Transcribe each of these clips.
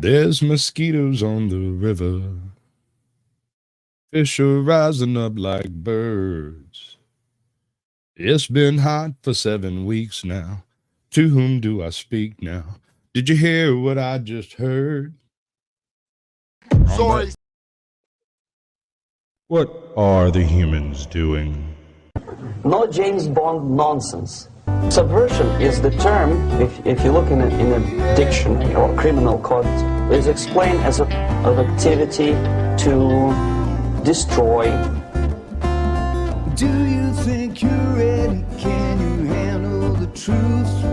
There's mosquitoes on the river. Fish are rising up like birds. It's been hot for 7 weeks now. To whom do I speak now? Did you hear what I just heard? Sorry. What are the humans doing? No James Bond nonsense. Subversion is the term, if you look in a dictionary or criminal code, is explained as an activity to destroy. Do you think you're ready? Can you handle the truth?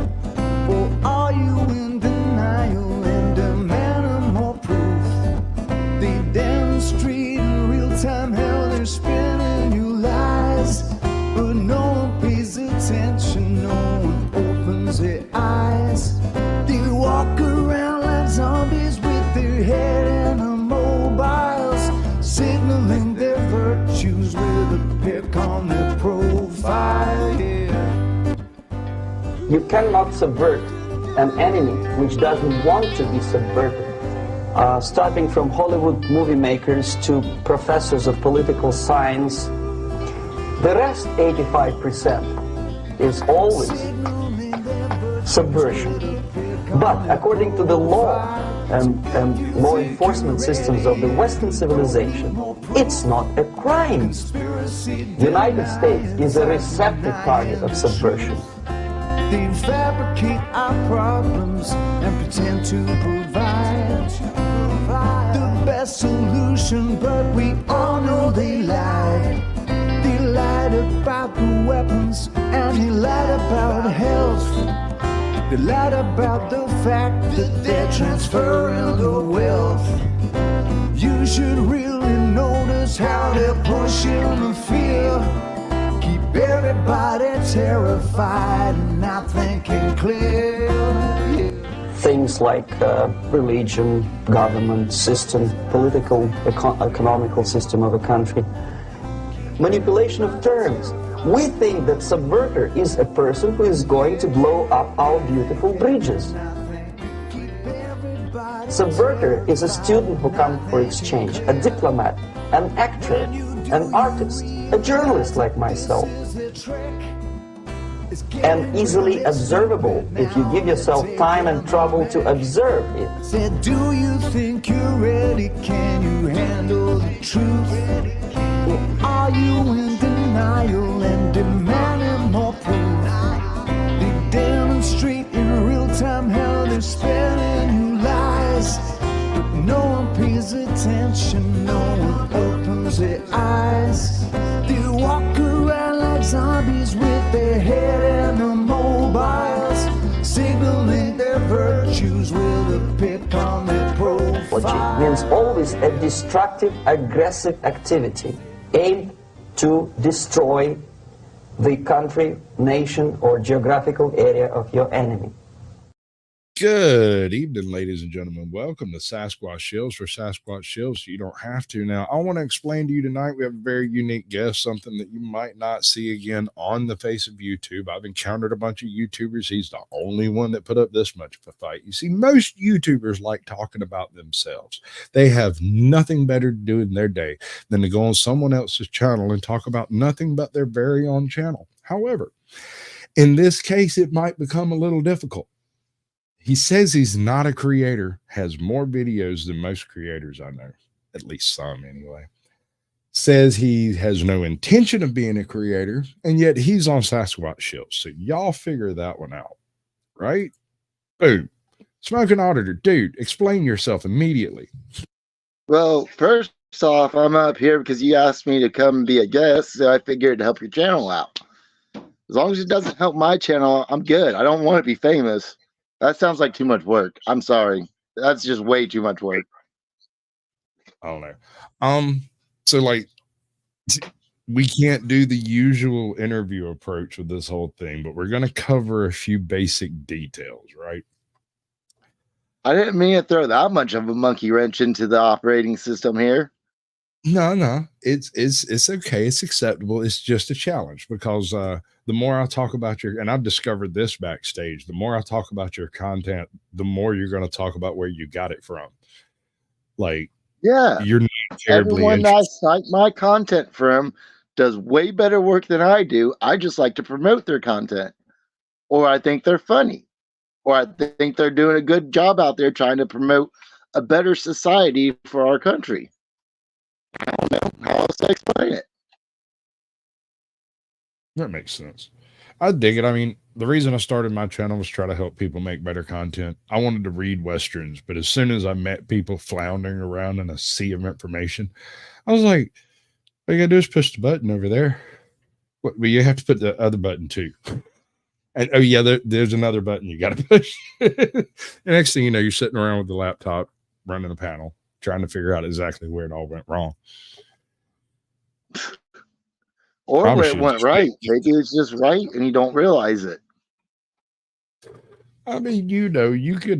Or are you in denial and demanding more proof? They demonstrate in real time how they're spinning you lies, but no one pays attention, no one opens their eyes. They walk around like zombies with their head in the mobiles, signaling their virtues with a pick on their profile. Yeah. You cannot subvert an enemy which doesn't want to be subverted. Starting from Hollywood movie makers to professors of political science, the rest, 85%, is always subversion. But according to the law and law enforcement systems of the Western civilization, it's not a crime. The United States is a receptive target of subversion. They fabricate our problems and pretend to provide the best solution, but we all know they lied. They lied about the weapons and they lied about health. They lied about the fact that they're transferring the wealth. You should really notice how they're pushing the fear. Keep everybody terrified and not thinking clear. Yeah. Things like religion, government system, political, economical system of a country. Manipulation of terms. We think that subverter is a person who is going to blow up our beautiful bridges. Subverter is a student who comes for exchange, a diplomat, an actor, an artist, a journalist like myself, and easily observable if you give yourself time and trouble to observe it. Said, do you think you're ready? Can you handle the truth? Or are you in denial and demanding more proof? They demonstrate in real time how they're spinning you lies, but no one pays attention, no one opens their eyes. They walk around like zombies with their head in the mobiles, signaling their virtues with a pick on their profile. Logic means always a destructive, aggressive activity aimed to destroy the country, nation, or geographical area of your enemy. Good evening, ladies and gentlemen. Welcome to Sasquatch Shills for Sasquatch Shills. You don't have to. Now, I want to explain to you tonight, we have a very unique guest, something that you might not see again on the face of YouTube. I've encountered a bunch of YouTubers. He's the only one that put up this much of a fight. You see, most YouTubers like talking about themselves. They have nothing better to do in their day than to go on someone else's channel and talk about nothing but their very own channel. However, in this case, it might become a little difficult. He says he's not a creator, has more videos than most creators I know, at least some anyway. Says he has no intention of being a creator, and yet he's on Sasquatch Shills. So y'all figure that one out, right? Boom. Smoking Auditor, dude, explain yourself immediately. Well, first off, I'm up here because you asked me to come be a guest, so I figured to help your channel out. As long as it doesn't help my channel, I'm good. I don't want to be famous. That sounds like too much work. I'm sorry. That's just way too much work. I don't know. So like we can't do the usual interview approach with this whole thing, but we're gonna cover a few basic details, right? I didn't mean to throw that much of a monkey wrench into the operating system here. No, it's okay. It's acceptable. It's just a challenge because the more I talk about your, and I've discovered this backstage, the more I talk about your content, the more you're going to talk about where you got it from. Like, Yeah. you're not terribly Everyone that I interested. cite my content from does way better work than I do. I just like to promote their content, or I think they're funny, or I think they're doing a good job out there trying to promote a better society for our country. I don't know how else to explain it. That makes sense. I dig it. I mean, the reason I started my channel was try to help people make better content. I wanted to read Westerns, but as soon as I met people floundering around in a sea of information, I was like, all you gotta do is push the button over there. But you have to put the other button too. And oh yeah, there's another button you got to push. The next thing you know, you're sitting around with the laptop running a panel, trying to figure out exactly where it all went wrong. Or where Promise it you. went right. Maybe it's just right and you don't realize it. I mean, you could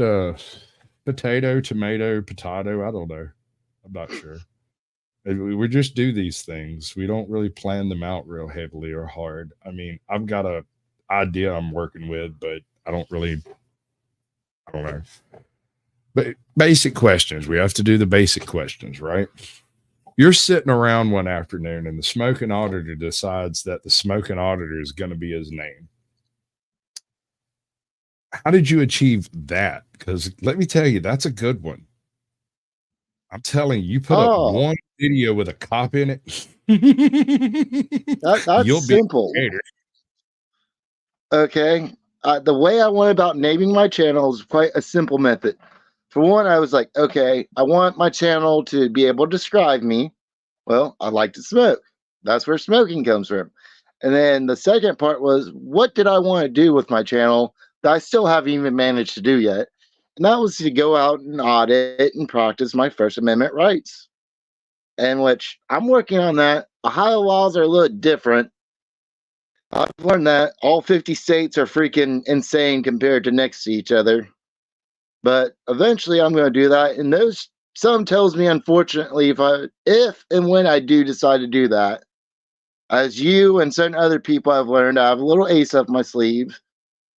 potato, tomato, potato. I don't know. I'm not sure. We just do these things. We don't really plan them out real heavily or hard. I mean, I've got a idea I'm working with, but I don't know. But basic questions. We have to do the basic questions, right? You're sitting around one afternoon and the smoking auditor decides that the smoking auditor is going to be his name. How did you achieve that? Because let me tell you, that's a good one. I'm telling you, you put up Oh, one video with a cop in it, that's you'll be a simple. creator. Okay. The way I went about naming my channel is quite a simple method. For one, I was like, okay, I want my channel to be able to describe me. Well, I like to smoke. That's where smoking comes from. And then the second part was, what did I want to do with my channel that I still haven't even managed to do yet? And that was to go out and audit and practice my First Amendment rights. And which I'm working on that. Ohio laws are a little different. I've learned that all 50 states are freaking insane compared to next to each other. But eventually I'm going to do that. And those some tells me, unfortunately, if and when I do decide to do that, as you and certain other people have learned, I have a little ace up my sleeve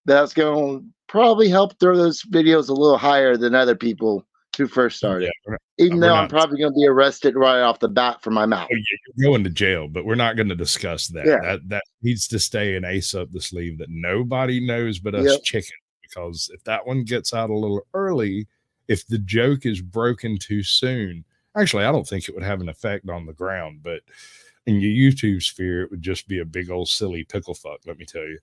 that's going to probably help throw those videos a little higher than other people who first Yeah, started. Even we're though I'm not. probably going to be arrested right off the bat from my mouth. Oh, yeah, you're going to jail, but we're not going to discuss that. Yeah. That needs to stay an ace up the sleeve that nobody knows but us Yep. chickens. Because if that one gets out a little early, if the joke is broken too soon, actually, I don't think it would have an effect on the ground, but in your YouTube sphere, it would just be a big old silly pickle fuck. Let me tell you.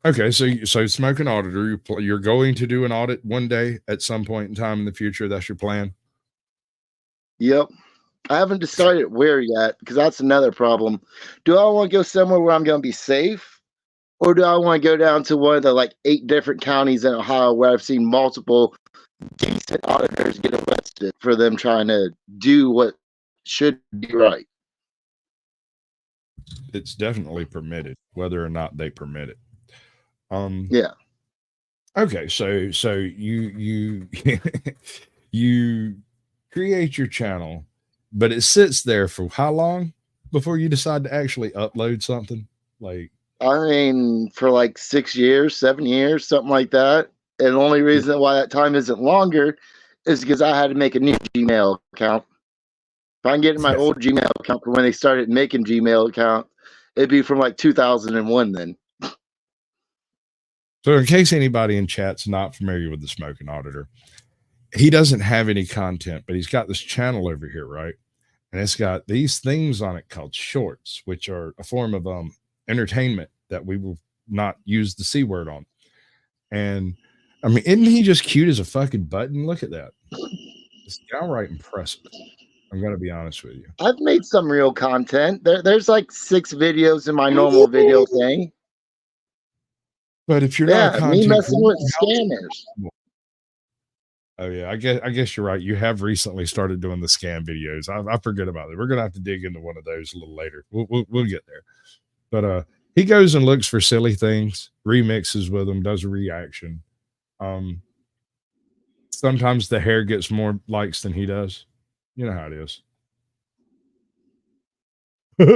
Okay, so smoking auditor, you're going to do an audit one day at some point in time in the future. That's your plan. Yep. I haven't decided where yet because that's another problem. Do I want to go somewhere where I'm going to be safe? Or do I want to go down to one of the like 8 different counties in Ohio where I've seen multiple decent auditors get arrested for them trying to do what should be right? It's definitely permitted, whether or not they permit it. Yeah. Okay, so you you create your channel, but it sits there for how long before you decide to actually upload something? Like, I mean, for like 6 years, 7 years, something like that. And the only reason why that time isn't longer is because I had to make a new Gmail account. If I can get in my old Gmail account from when they started making Gmail account, it'd be from like 2001 then. so in case anybody in chat's not familiar with the smoking auditor, he doesn't have any content, but he's got this channel over here, right? And it's got these things on it called shorts, which are a form of entertainment that we will not use the C word on. And I mean, isn't he just cute as a fucking button? Look at that. It's downright impressive. I'm gonna be honest with you. I've made some real content. There's like 6 videos in my normal video thing. But if you're not a Yeah, me content messing with creator, scammers. oh yeah, I guess you're right. You have recently started doing the scam videos. I forget about it. We're gonna have to dig into one of those a little later. We'll get there. But he goes and looks for silly things, remixes with them, does a reaction. Sometimes the hair gets more likes than he does. You know how it is.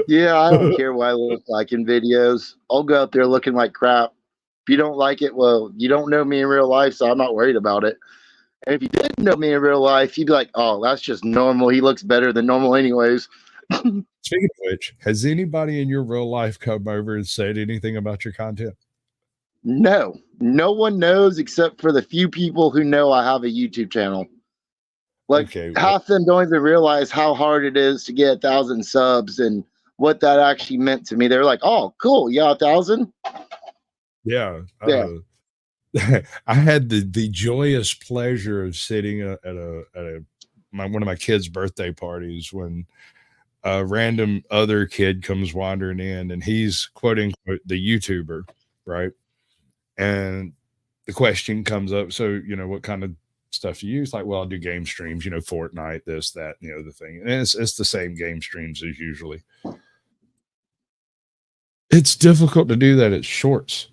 Yeah, I don't care what I look like in videos. I'll go out there looking like crap. If you don't like it, well, you don't know me in real life, so I'm not worried about it. And if you did know me in real life, you'd be like, oh, that's just normal. He looks better than normal, anyways. Speaking of which, has anybody in your real life come over and said anything about your content? No, no one knows except for the few people who know I have a YouTube channel. Like Okay, well, half them don't even realize how hard it is to get 1,000 subs and what that actually meant to me. They're like, "Oh, cool, yeah, 1,000." yeah. Yeah, I had the joyous pleasure of sitting at one of my kids' birthday parties when a random other kid comes wandering in, and he's quote unquote the YouTuber, right? And the question comes up, so what kind of stuff you use? Like, well, I'll do game streams, Fortnite, this, that, and the other thing. And it's the same game streams as usually. It's difficult to do that. It's shorts.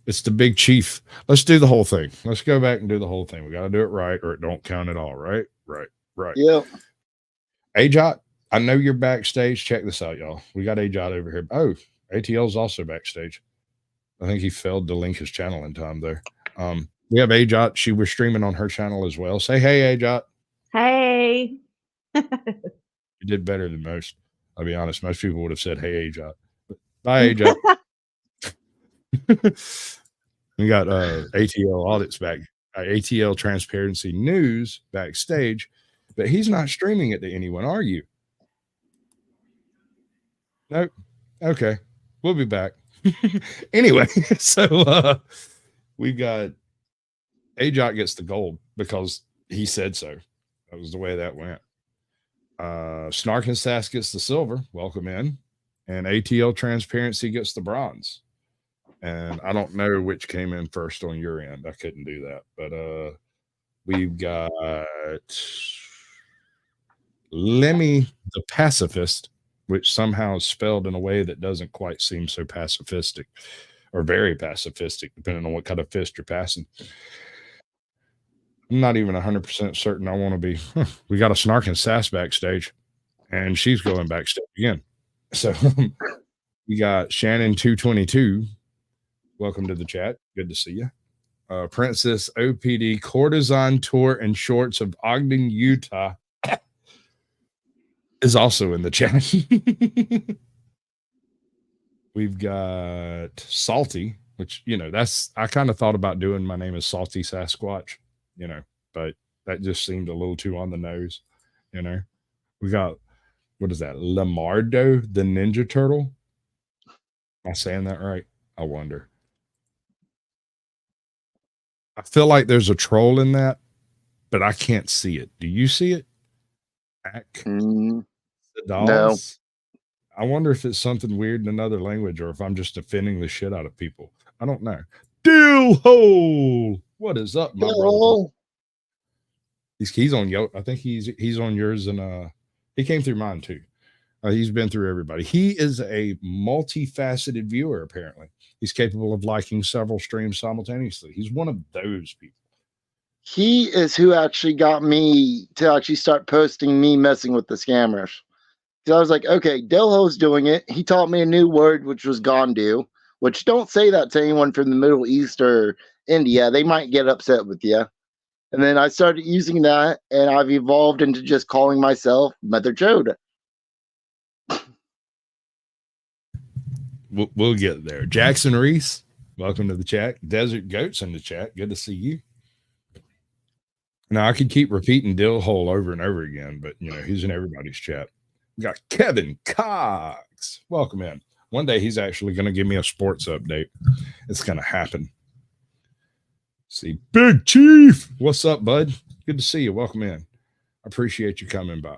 It's the big chief. Let's do the whole thing. Let's go back and do the whole thing. We got to do it right, or it don't count at all. Right. yeah. Ajot, I know you're backstage. Check this out, y'all. We got Ajot over here. Oh, ATL's also backstage. I think he failed to link his channel in time there. We have Ajot. She was streaming on her channel as well. Say hey, Ajot. Hey. You did better than most. I'll be honest. Most people would have said hey, Ajot. But bye, Ajot. We got ATL audits back, ATL Transparency News backstage, but he's not streaming it to anyone, are you? Nope. Okay, we'll be back. Anyway, so we got Ajot gets the gold because he said so. That was the way that went. Snark and Sass gets the silver. Welcome in, and ATL Transparency gets the bronze. And I don't know which came in first on your end. I couldn't do that. But we've got Lemmy the Pacifist, which somehow is spelled in a way that doesn't quite seem so pacifistic or very pacifistic, depending on what kind of fist you're passing. I'm not even 100% certain I want to be. We got a Snark and Sass backstage, and she's going backstage again. So we got Shannon 222. Welcome to the chat. Good to see you. Princess OPD Courtesan Tour and Shorts of Ogden, Utah is also in the chat. We've got Salty, which, I kind of thought about doing my name is Salty Sasquatch, but that just seemed a little too on the nose, We got, what is that? Lamardo, the Ninja Turtle. Am I saying that right? I wonder. I feel like there's a troll in that, but I can't see it. Do you see it? The dolls? No. I wonder if it's something weird in another language or if I'm just offending the shit out of people. I don't know. Dill hole. What is up, my brother? He's on yo. I think he's on yours, and he came through mine too. He's been through everybody. He is a multifaceted viewer, apparently. He's capable of liking several streams simultaneously. He's one of those people. He is who actually got me to actually start posting me messing with the scammers. So I was like, okay, Delho's doing it. He taught me a new word, which was Gondu, which don't say that to anyone from the Middle East or India. They might get upset with you. And then I started using that, and I've evolved into just calling myself Mother Jode. We'll get there. Jackson Reese, welcome to the chat. Desert Goats in the chat. Good to see you. Now, I could keep repeating Dill Hole over and over again, but, he's in everybody's chat. We got Kevin Cox. Welcome in. One day he's actually going to give me a sports update. It's going to happen. See, Big Chief. What's up, bud? Good to see you. Welcome in. I appreciate you coming by.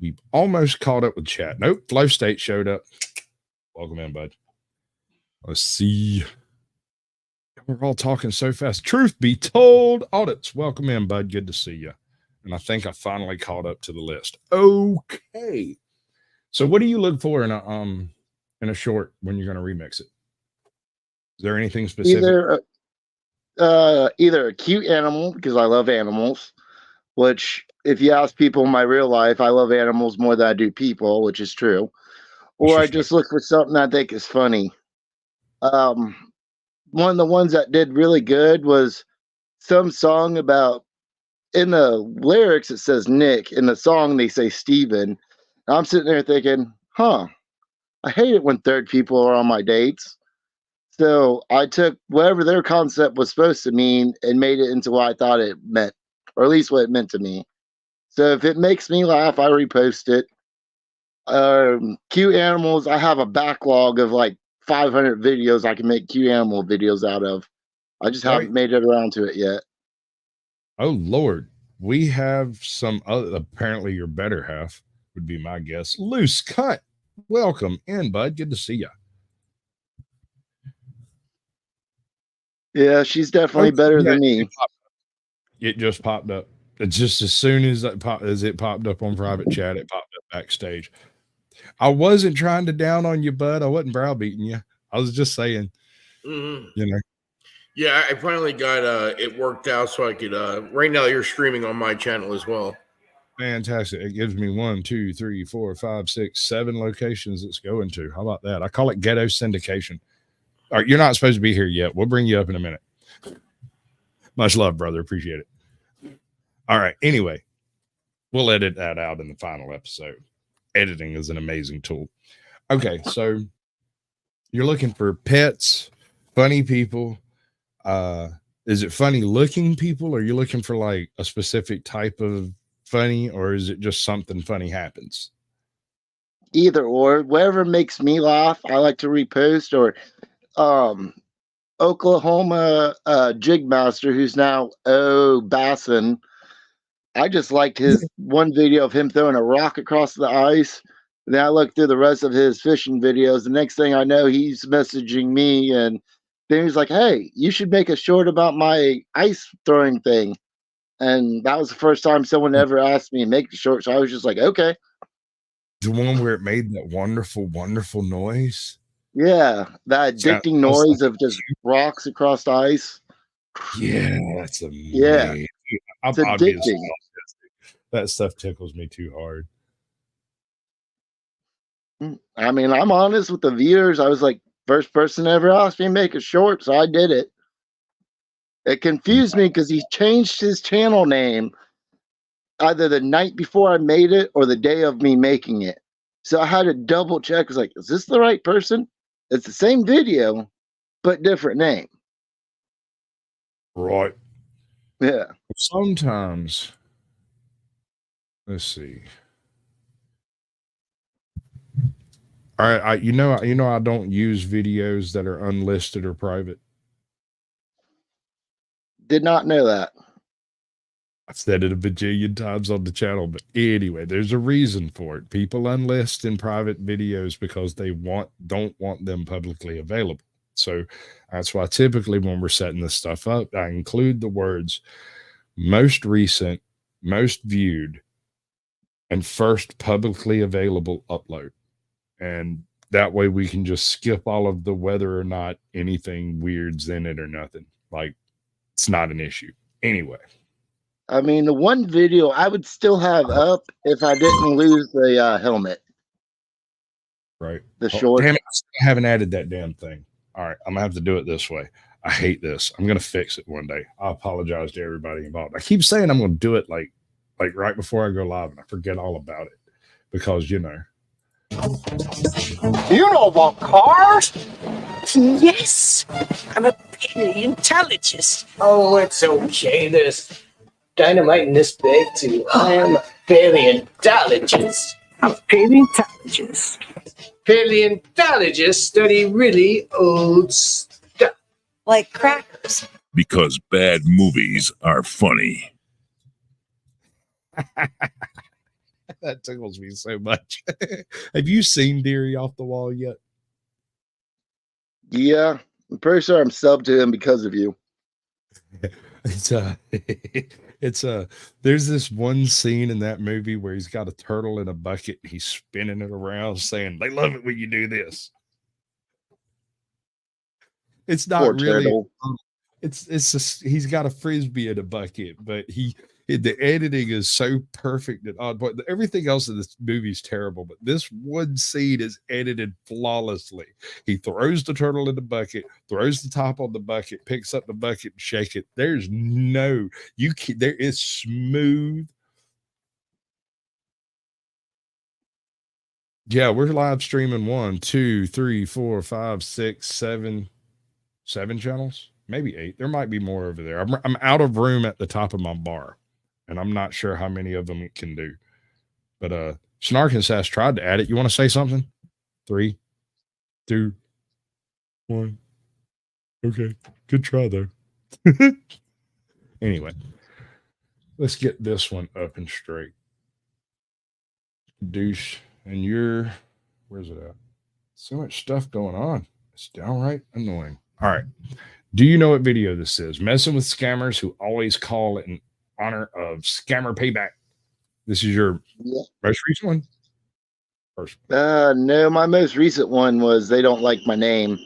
We've almost caught up with chat. Nope. Flow State showed up. Welcome in, bud. Let's see. We're all talking so fast. Truth be told, audits. Welcome in, bud. Good to see you. And I think I finally caught up to the list. Okay. So what do you look for in a short when you're going to remix it? Is there anything specific? Either a cute animal, because I love animals, which if you ask people in my real life, I love animals more than I do people, which is true. or I just look for something I think is funny. Um, one of the ones that did really good was some song about, in the lyrics it says Nick, in the song they say Steven. I'm sitting there thinking, huh, I hate it when third people are on my dates. So I took whatever their concept was supposed to mean and made it into what I thought it meant, or at least what it meant to me. So if it makes me laugh, I repost it. Cute animals, I have a backlog of like 500 videos I can make cute animal videos out of. I just haven't made it around to it yet. Oh Lord, we have some other. Apparently, your better half would be my guess. Loose cut. Welcome in, bud. Good to see you. Yeah, she's definitely better than me. It just popped up. It just as soon as it popped up on private chat, it popped up backstage. I wasn't trying to down on you, bud. I wasn't browbeating you. I was just saying, you know. Yeah, I finally got it worked out so I could. Right now, you're streaming on my channel as well. Fantastic. It gives me 1, 2, 3, 4, 5, 6, 7 locations it's going to. How about that? I call it ghetto syndication. All right, you're not supposed to be here yet. We'll bring you up in a minute. Much love, brother. Appreciate it. All right. Anyway, we'll edit that out in the final episode. Editing is an amazing tool. Okay, so you're looking for pets, funny people. Is it funny looking people? Or are you looking for like a specific type of funny, or is it just something funny happens? Either or, whatever makes me laugh, I like to repost. Or Oklahoma Jig Master, who's now Bassin. I just liked his one video of him throwing a rock across the ice. And then I looked through the rest of his fishing videos. The next thing I know, he's messaging me, and then he's like, "Hey, you should make a short about my ice throwing thing." And that was the first time someone ever asked me to make the short. So I was just like, okay. The one where it made that wonderful, wonderful noise. Yeah, that addicting noise of just rocks across the ice. Yeah, that's amazing. Yeah, I'm obviously autistic. That stuff tickles me too hard. I mean, I'm honest with the viewers. I was like, first person ever asked me to make a short, so I did it. It confused me because he changed his channel name either the night before I made it or the day of me making it. So I had to double check. I was like, is this the right person? It's the same video, but different name. Right. Yeah. Sometimes, let's see. All right, I don't use videos that are unlisted or private. Did not know that. I've said it a bajillion times on the channel, but anyway, there's a reason for it. People unlist in private videos because they don't want them publicly available. So that's why typically when we're setting this stuff up, I include the words most recent, most viewed, and first publicly available upload. And that way we can just skip all of the whether or not anything weird's in it or nothing. Like, it's not an issue. Anyway. I mean, the one video I would still have up if I didn't lose the helmet. Right. The short. Damn it, I still haven't added that damn thing. All right, I'm going to have to do it this way. I hate this. I'm going to fix it one day. I apologize to everybody involved. I keep saying I'm going to do it like right before I go live, and I forget all about it because, You know about cars? Yes, I'm a paleontologist. Oh, it's okay. There's dynamite in this bag, too. I am a paleontologist. I'm a paleontologist. Paleontologists study really old stuff. Like crackers. Because bad movies are funny. That tickles me so much. Have you seen Deary Off the Wall yet? Yeah, I'm pretty sure I'm subbed to him because of you. There's this one scene in that movie where he's got a turtle in a bucket. He's spinning it around saying, they love it when you do this. It's not Poor really, turtle. it's just, he's got a Frisbee in a bucket, but The editing is so perfect at odd point. Everything else in this movie is terrible, but this one scene is edited flawlessly. He throws the turtle in the bucket, throws the top on the bucket, picks up the bucket and shake it. There's no, you can, there is smooth. Yeah, we're live streaming 1, 2, 3, 4, 5, 6, 7 channels, maybe 8. There might be more over there. I'm out of room at the top of my bar, and I'm not sure how many of them it can do. But Snark and Sass tried to add it. You want to say something? 3, 2, 1. Okay, good try though. Anyway, let's get this one up and straight. Douche, and where's it at? So much stuff going on. It's downright annoying. All right. Do you know what video this is? Messing with scammers who always call it in honor of scammer payback. This is your most recent one? First. No, my most recent one was they don't like my name.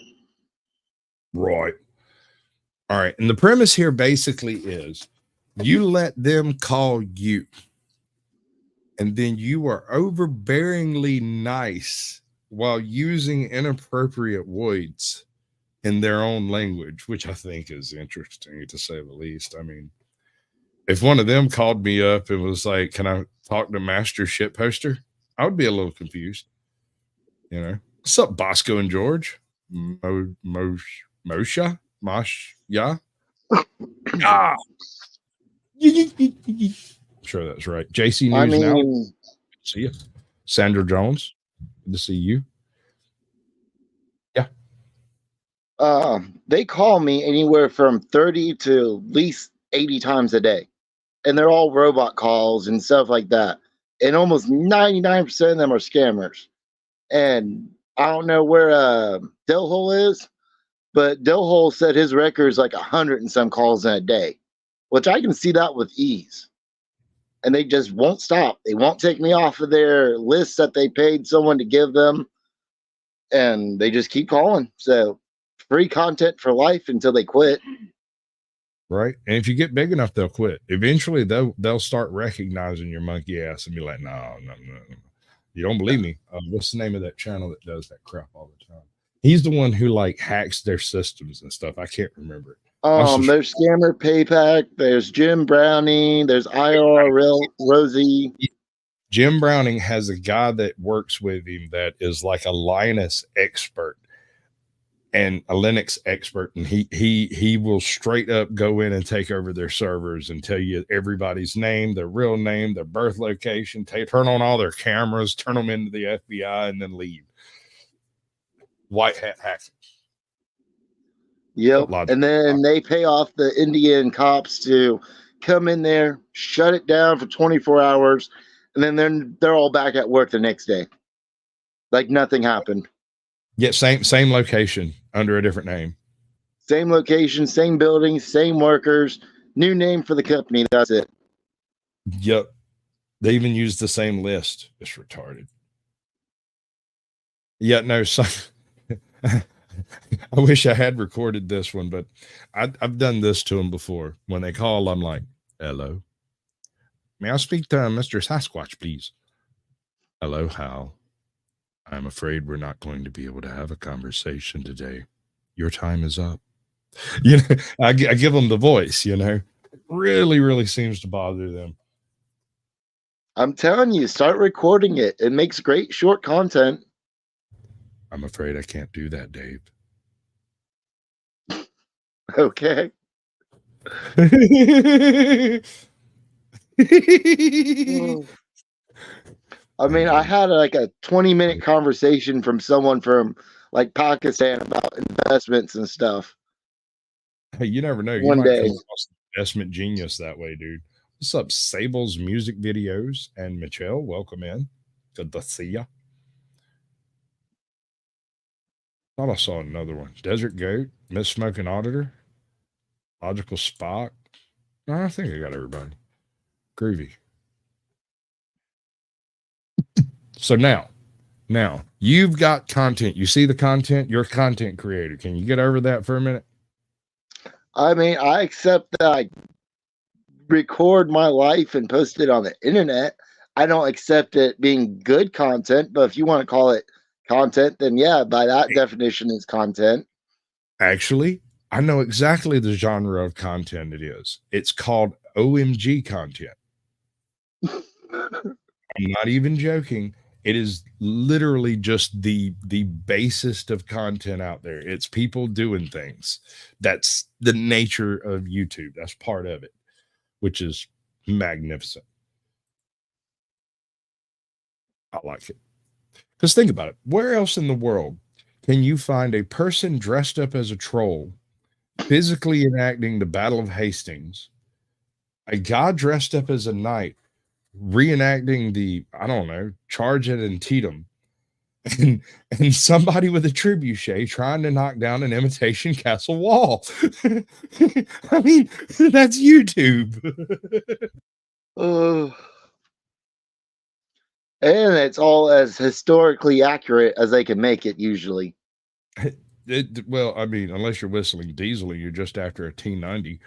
Right. All right. And the premise here basically is you let them call you, and then you are overbearingly nice while using inappropriate words in their own language, which I think is interesting to say the least. I mean, if one of them called me up and was like, "Can I talk to Master Shitposter?" I would be a little confused. You know, what's up, Bosco and George? Mosha? Mosh? Yeah? Ah! Sure, that's right. JC News Now. See you. Sandra Jones. Good to see you. Yeah. They call me anywhere from 30 to at least 80 times a day. And they're all robot calls and stuff like that. And almost 99% of them are scammers. And I don't know where Delhole is, but Delhole said his record is like 100 and some calls in a day, which I can see that with ease. And they just won't stop. They won't take me off of their list that they paid someone to give them. And they just keep calling. So free content for life until they quit. Right. And if you get big enough, they'll quit. Eventually they'll start recognizing your monkey ass and be like, no. You don't believe me? What's the name of that channel that does that crap all the time? He's the one who like hacks their systems and stuff. I can't remember it. There's Scammer Payback, there's Jim Browning, there's IRL Rosie. Jim Browning has a guy that works with him that is like a Linus expert and a Linux expert, and he will straight up go in and take over their servers and tell you everybody's name, their real name, their birth location, turn on all their cameras, turn them into the FBI, and then leave. White hat hacking. Yep. And then they pay off the Indian cops to come in there, shut it down for 24 hours, and then they're all back at work the next day. Like nothing happened. Yeah, same location under a different name. Same location, same building, same workers, new name for the company. That's it. Yep. They even use the same list. It's retarded. Yeah, no, I wish I had recorded this one, but I've done this to them before. When they call, I'm like, hello. May I speak to Mr. Sasquatch, please? Hello, Hal. I'm afraid we're not going to be able to have a conversation today. Your time is up. You know, I give them the voice, you know. It really, really seems to bother them. I'm telling you, start recording it. It makes great short content. I'm afraid I can't do that, Dave. Okay. I mean, I had like a 20-minute conversation from someone from like Pakistan about investments and stuff. Hey, you never know. You might come across an investment genius that way, dude. What's up, Sable's Music Videos and Michelle? Welcome in. Good to see ya. Thought I saw another one. Desert Goat, Miss Smoking Auditor, Logical Spock. No, I think I got everybody. Groovy. So now you've got content. You see the content. You're a content creator. Can you get over that for a minute? I mean, I accept that I record my life and post it on the internet. I don't accept it being good content, but if you want to call it content, then yeah, by that definition, it's content. Actually, I know exactly the genre of content it is. It's called OMG content. I'm not even joking. It is literally just the basest of content out there. It's people doing things. That's the nature of YouTube. That's part of it, which is magnificent. I like it. Because think about it. Where else in the world can you find a person dressed up as a troll, physically enacting the Battle of Hastings, a guy dressed up as a knight, reenacting the, I don't know, charge at Antietam, and somebody with a trebuchet trying to knock down an imitation castle wall? I mean, that's YouTube. And it's all as historically accurate as they can make it usually. Well, I mean, unless you're whistling Diesel and you're just after a T90.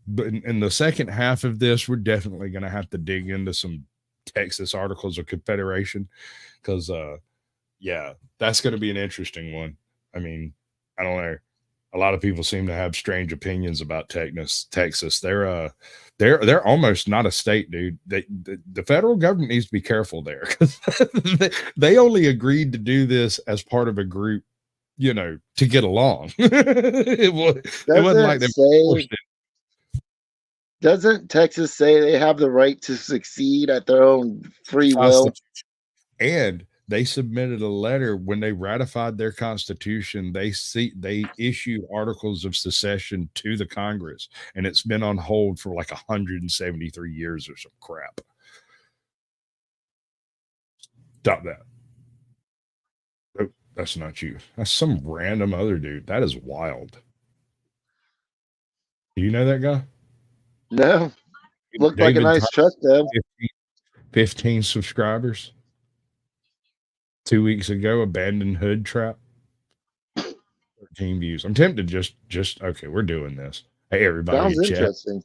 But in the second half of this, we're definitely going to have to dig into some Texas Articles of Confederation because, yeah, that's going to be an interesting one. I mean, I don't know. A lot of people seem to have strange opinions about Texas. They're almost not a state, dude. The federal government needs to be careful there because they only agreed to do this as part of a group, you know, to get along. it wasn't like they forced it. Doesn't Texas say they have the right to succeed at their own free will? And they submitted a letter when they ratified their constitution. They issued articles of secession to the Congress, and it's been on hold for like 173 years or some crap. Stop that. Oh, that's not you. That's some random other dude. That is wild. Do you know that guy? No. Looked like a nice truck, though. 15 subscribers. 2 weeks ago, abandoned hood trap. 13 views. I'm tempted just okay, we're doing this. Hey, everybody. Sounds interesting.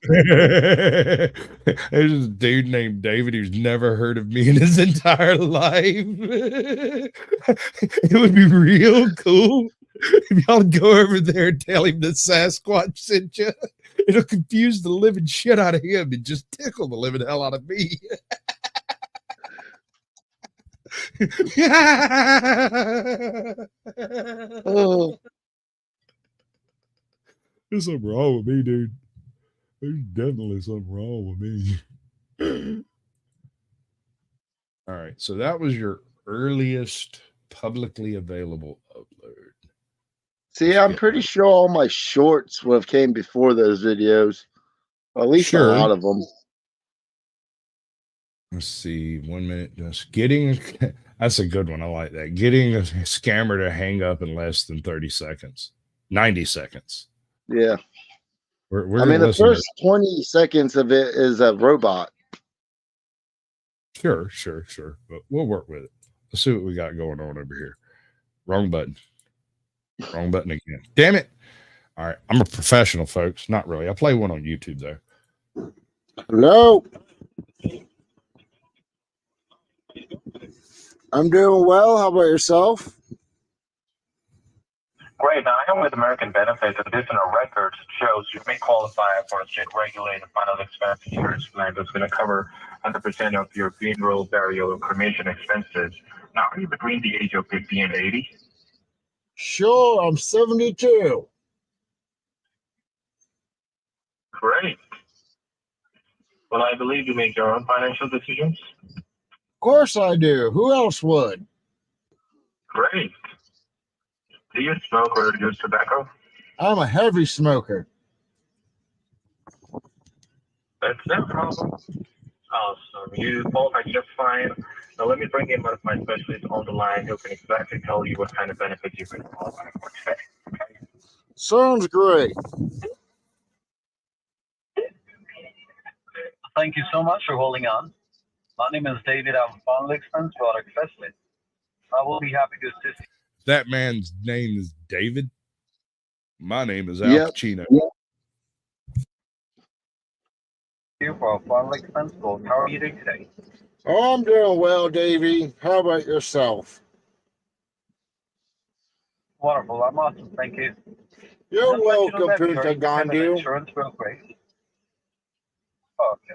There's this dude named David who's never heard of me in his entire life. It would be real cool if y'all go over there and tell him that Sasquatch sent you. It'll confuse the living shit out of him and just tickle the living hell out of me. Oh. There's something wrong with me, dude. There's definitely something wrong with me. All right, so that was your earliest publicly available upload. See, I'm pretty sure all my shorts would have came before those videos. Or at least a lot of them. Let's see. 1 minute. Just getting. That's a good one. I like that. Getting a scammer to hang up in less than 30 seconds. 90 seconds. Yeah. We're I mean, the first 20 seconds of it is a robot. Sure. But we'll work with it. Let's see what we got going on over here. Wrong button. Wrong button again. Damn it. All right. I'm a professional, folks. Not really. I play one on YouTube, though. Hello. I'm doing well. How about yourself? Great. Now, I am with American Benefits. Additional records shows you may qualify for a state-regulated final expense insurance plan that's going to cover 100% of your funeral, burial, and cremation expenses. Now, are you between the age of 50 and 80? Sure, I'm 72. Great. Well, I believe you make your own financial decisions. Of course I do. Who else would? Great. Do you smoke or use tobacco? I'm a heavy smoker. That's no problem. Awesome. You qualify just fine. Now let me bring in one of my specialists on the line who can exactly tell you what kind of benefits you can qualify for today. Okay? Sounds great. Thank you so much for holding on. My name is David. I'm Final Expense Product Specialist. I will be happy to assist you. That man's name is David. My name is Al Yep. Pacino. Yep. here for Fun Expense Gold. How are you doing today? Oh, I'm doing well, Davey. How about yourself? Wonderful. I'm awesome. Thank you. You're Just let you know welcome, that we Punta are independent Gandu. insurance brokerage. Okay.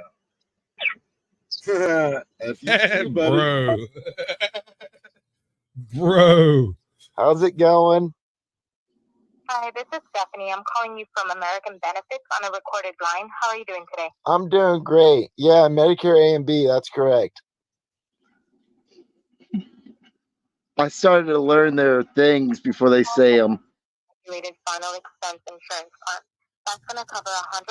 If you do, buddy. Bro. How's it going? Hi, this is Stephanie. I'm calling you from American Benefits on a recorded line. How are you doing today? I'm doing great. Yeah, Medicare A and B, that's correct. I started to learn their things before they say them. Regulated final expense insurance plan. That's going to cover 100%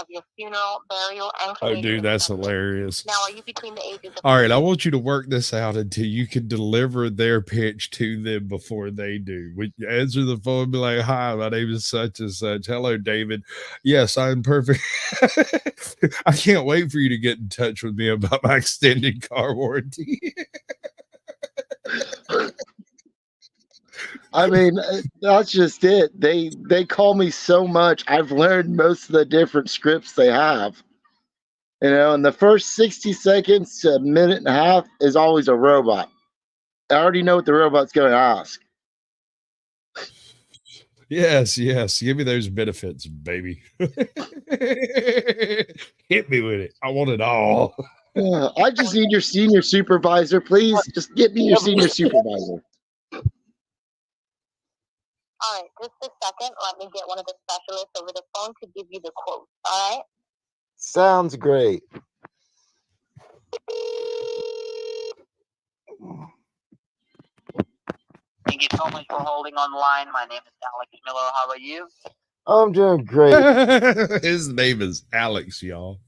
of your funeral, burial, and Oh, cremation dude, that's expenses. hilarious. Now, are you between the ages of... All right, I want you to work this out until you can deliver their pitch to them before they do. We answer the phone and be like, hi, my name is such and such. Hello, David. Yes, I'm perfect. I can't wait for you to get in touch with me about my extended car warranty. I mean, that's just it. They call me so much. I've learned most of the different scripts they have. You know, and the first 60 seconds to a minute and a half is always a robot. I already know what the robot's going to ask. Yes. Give me those benefits, baby. Hit me with it. I want it all. I just need your senior supervisor, please. Just get me your senior supervisor. All right, just a second. Let me get one of the specialists over the phone to give you the quote. All right? Sounds great. Thank you so much for holding on the line. My name is Alex Miller. How are you? I'm doing great. His name is Alex, y'all.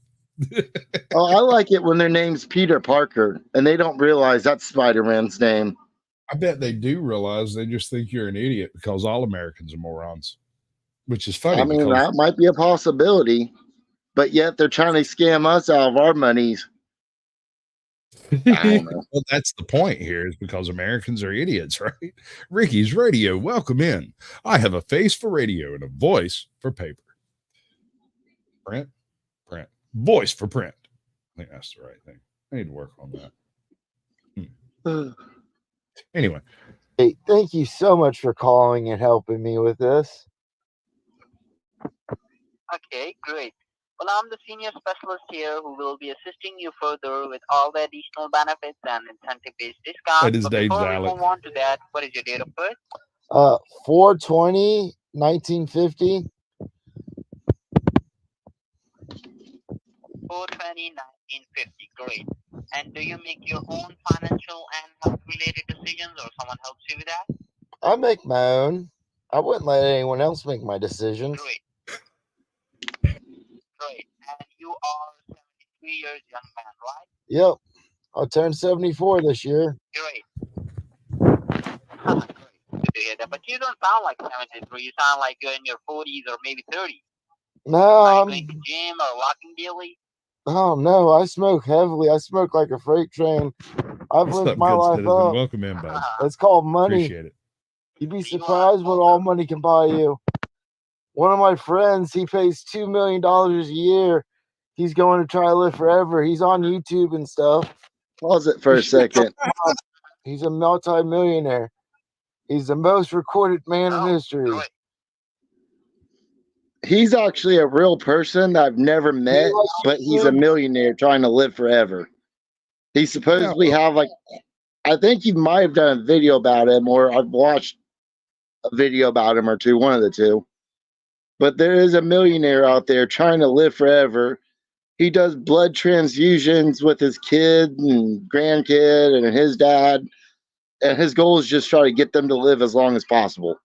Oh, I like it when their name's Peter Parker and they don't realize that's Spider-Man's name. I bet they do realize they just think you're an idiot because all Americans are morons, which is funny. I mean, that might be a possibility, but yet they're trying to scam us out of our monies. I don't know. Well, that's the point here, is because Americans are idiots, right? Ricky's Radio, welcome in. I have a face for radio and a voice for paper. Print, voice for print. I think that's the right thing. I need to work on that. Anyway. Hey, thank you so much for calling and helping me with this. Okay, great. Well, I'm the senior specialist here who will be assisting you further with all the additional benefits and incentive-based discounts. That is But Dave's before we Alex. move on to that, what is your date of birth? 4/20/1950. 4/20/1950. Great. And do you make your own financial and health-related decisions, or someone helps you with that? I make my own. I wouldn't let anyone else make my decisions. Great. And you are 73 years young man, right? Yep. I'll turn 74 this year. Great. Great. Good to hear that. But you don't sound like 73. You sound like you're in your 40s or maybe 30s. No, Are you I'm... going to gym or walking daily? Oh, no, I smoke heavily. I smoke like a freight train. I've What's lived up, my good life citizen? up. Welcome in, bud. It's called money. Appreciate it. You'd be surprised what all money can buy you. One of my friends, he pays $2 million a year. He's going to try to live forever. He's on YouTube and stuff. Pause it for a second. He's a multi-millionaire. He's the most recorded man in history. He's actually a real person that I've never met, but he's a millionaire trying to live forever. He supposedly have like, I think you might have done a video about him, or I've watched a video about him or two, one of the two. But there is a millionaire out there trying to live forever. He does blood transfusions with his kid and grandkid and his dad. And his goal is just try to get them to live as long as possible.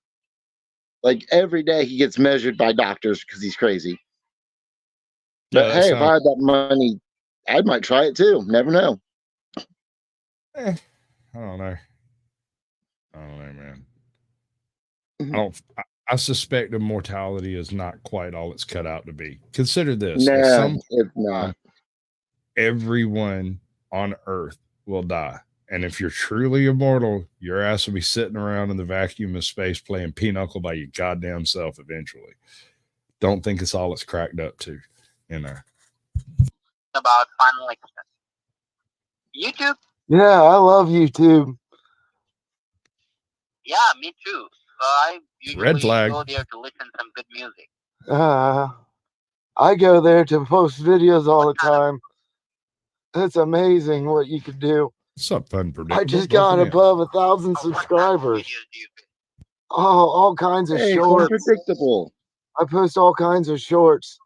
Like every day he gets measured by doctors because he's crazy. But hey, if I had that money, I might try it too. Never know. I don't know. Man. I suspect immortality is not quite all it's cut out to be. Consider this. No, it's not. Everyone on Earth will die. And if you're truly immortal, your ass will be sitting around in the vacuum of space playing pinochle by your goddamn self eventually. Don't think it's all it's cracked up to, you know. about final expense. YouTube? Yeah, I love YouTube. Yeah, me too. I Red usually flag. go there to listen to some good music. I go there to post videos all the time. It's amazing what you can do. What's up, fun I just got above 1,000 subscribers. Oh, all kinds of Hey, it's shorts. unpredictable. I post all kinds of shorts.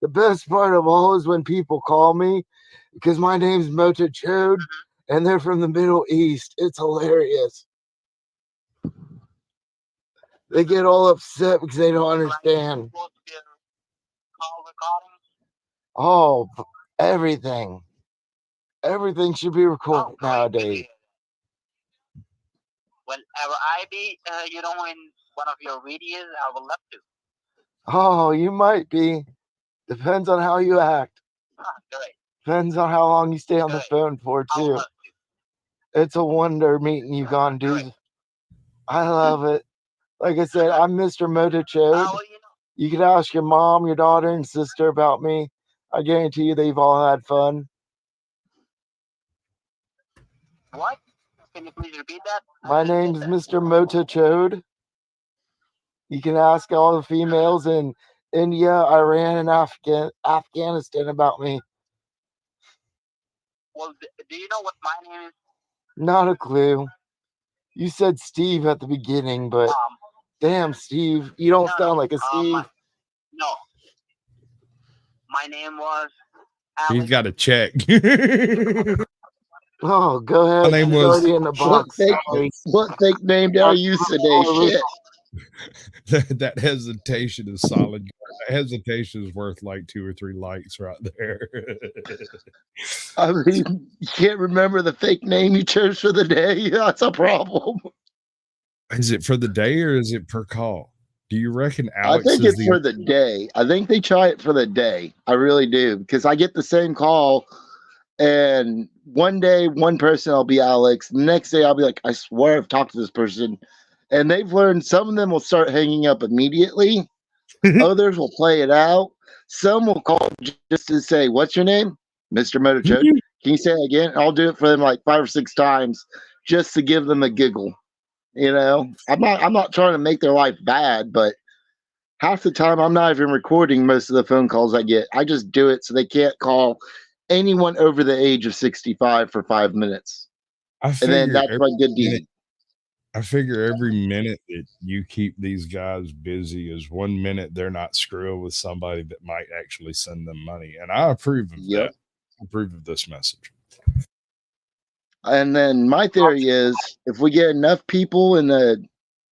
The best part of all is when people call me because my name's Mota Chode and they're from the Middle East. It's hilarious. They get all upset because they don't understand. Oh, everything. Everything should be recorded nowadays. Whenever I be, in one of your videos, I would love to. Oh, you might be. Depends on how you act. Great. Depends on how long you stay on the phone for, too. It's a wonder meeting you, Gonduz. I love it. Like I said, I'm Mr. Mota Chode. You could ask your mom, your daughter, and sister about me. I guarantee you they've all had fun. What? Can you please repeat that? My name's Mr. Mota Chode. You can ask all the females in India, Iran, and Afghanistan about me. Well, do you know what my name is? Not a clue. You said Steve at the beginning, but damn, Steve, you don't sound like a Steve. No. My name was He's got to check. Oh, go ahead. My name It's was already in the box. What fake name did I use today? Shit. That hesitation is solid. That hesitation is worth like 2 or 3 likes right there. I mean, you can't remember the fake name you chose for the day. That's a problem. Is it for the day or is it per call? Do you reckon Alex I think is it's for the day. I think they try it for the day. I really do, because I get the same call, and one day one person I'll be Alex. The next day I'll be like, I swear I've talked to this person, and they've learned some of them will start hanging up immediately. Others will play it out. Some will call just to say, "What's your name, Mr. Mota Chode? Can you say it again?" I'll do it for them like 5 or 6 times just to give them a giggle. You know, I'm not trying to make their life bad, but half the time I'm not even recording most of the phone calls I get. I just do it so they can't call anyone over the age of 65 for 5 minutes. And then that's my good deed. I figure every minute that you keep these guys busy is 1 minute they're not screwing with somebody that might actually send them money. And I approve of that. I approve of this message. And then my theory is if we get enough people in the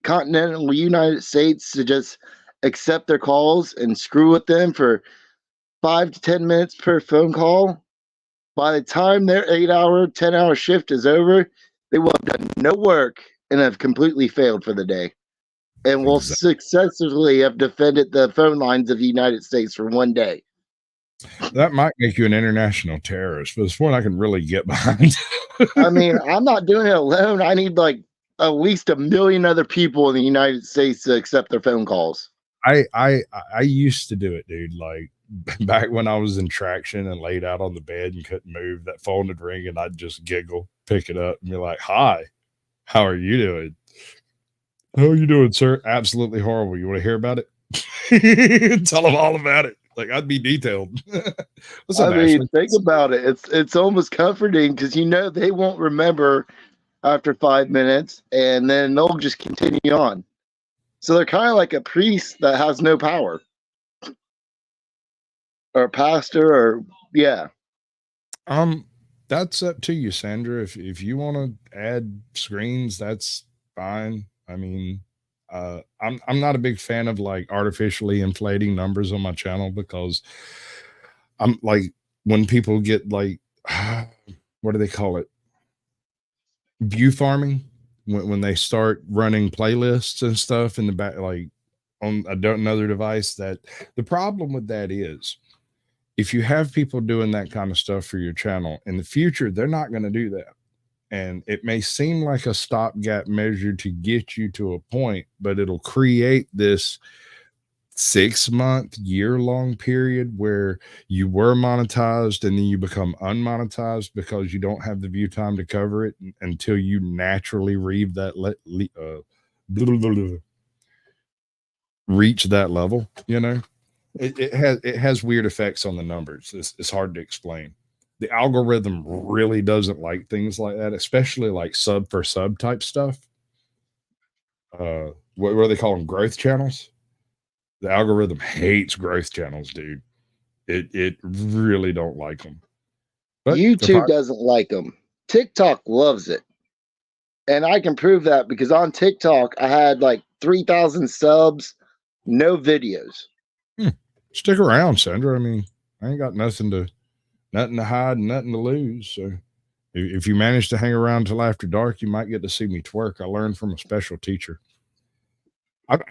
continental United States to just accept their calls and screw with them for 5 to 10 minutes per phone call, by the time their 8-hour, 10-hour shift is over, they will have done no work and have completely failed for the day. And will successfully have defended the phone lines of the United States for 1 day. That might make you an international terrorist, but it's one I can really get behind. I mean, I'm not doing it alone. I need like at least 1 million other people in the United States to accept their phone calls. I used to do it, dude. Like back when I was in traction and laid out on the bed and couldn't move, that phone would ring and I'd just giggle, pick it up, and be like, "Hi, how are you doing? How are you doing, sir? Absolutely horrible. You want to hear about it?" Tell them all about it. Like I'd be detailed. What's up, I mean, Ashley? think about it. It's almost comforting because you know they won't remember after 5 minutes, and then they'll just continue on. So they're kind of like a priest that has no power, or a pastor, or yeah. That's up to you, Sandra. If you want to add screens, that's fine. I mean, I'm not a big fan of like artificially inflating numbers on my channel because I'm like when people get like what do they call it? View farming when they start running playlists and stuff in the back, like on another device. That the problem with that is if you have people doing that kind of stuff for your channel in the future, they're not going to do that. And it may seem like a stopgap measure to get you to a point, but it'll create this 6-month, year-long period where you were monetized and then you become unmonetized because you don't have the view time to cover it until you naturally reach that reach that level, it has weird effects on the numbers. It's hard to explain. The algorithm really doesn't like things like that, especially like sub for sub type stuff. What do they call them? Growth channels. The algorithm hates growth channels, dude. It really don't like them. But YouTube doesn't like them. TikTok loves it. And I can prove that because on TikTok, I had like 3,000 subs, no videos. Stick around, Sandra. I mean, I ain't got nothing to hide and nothing to lose. So if you manage to hang around till after dark, you might get to see me twerk. I learned from a special teacher.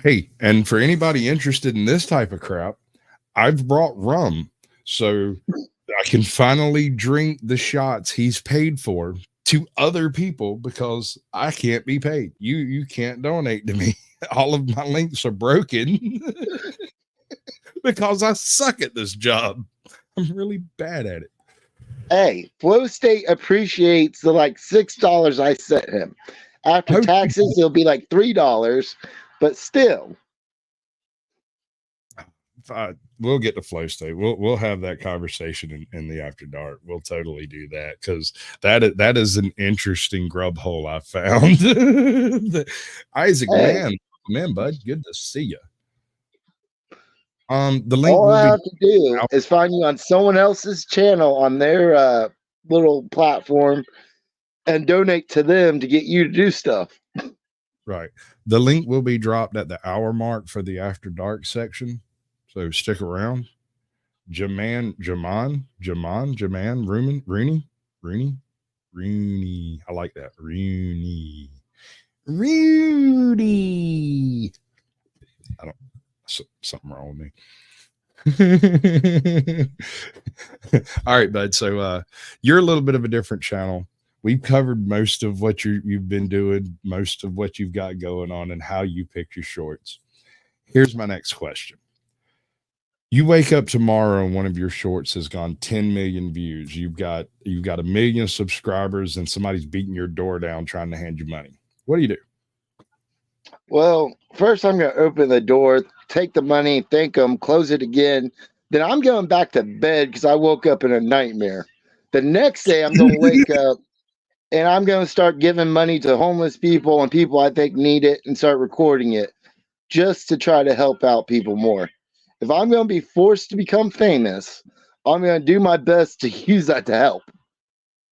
Hey, and for anybody interested in this type of crap, I've brought rum. So I can finally drink the shots he's paid for to other people because I can't be paid. You can't donate to me. All of my links are broken because I suck at this job. I'm really bad at it. Hey, Flow State appreciates the like $6 I sent him. After taxes, it'll be like $3, but still. We'll get to Flow State. We'll have that conversation in the after dark. We'll totally do that because that is an interesting grub hole I found. Isaac, Hey. man, bud, good to see you. The link All will I be have to do is find you on someone else's channel on their little platform and donate to them to get you to do stuff. Right. The link will be dropped at the hour mark for the after dark section. So stick around. Rooney. I like that. Rooney. I don't, something wrong with me. All right, bud. So you're a little bit of a different channel. We've covered most of what you've been doing, most of what you've got going on, and how you pick your shorts. Here's my next question. You wake up tomorrow and one of your shorts has gone 10 million views. You've got 1 million subscribers and somebody's beating your door down trying to hand you money. What do you do? Well, first I'm going to open the door, take the money, thank them, close it again. Then I'm going back to bed because I woke up in a nightmare. The next day I'm going to wake up and I'm going to start giving money to homeless people and people I think need it and start recording it just to try to help out people more. If I'm going to be forced to become famous, I'm going to do my best to use that to help,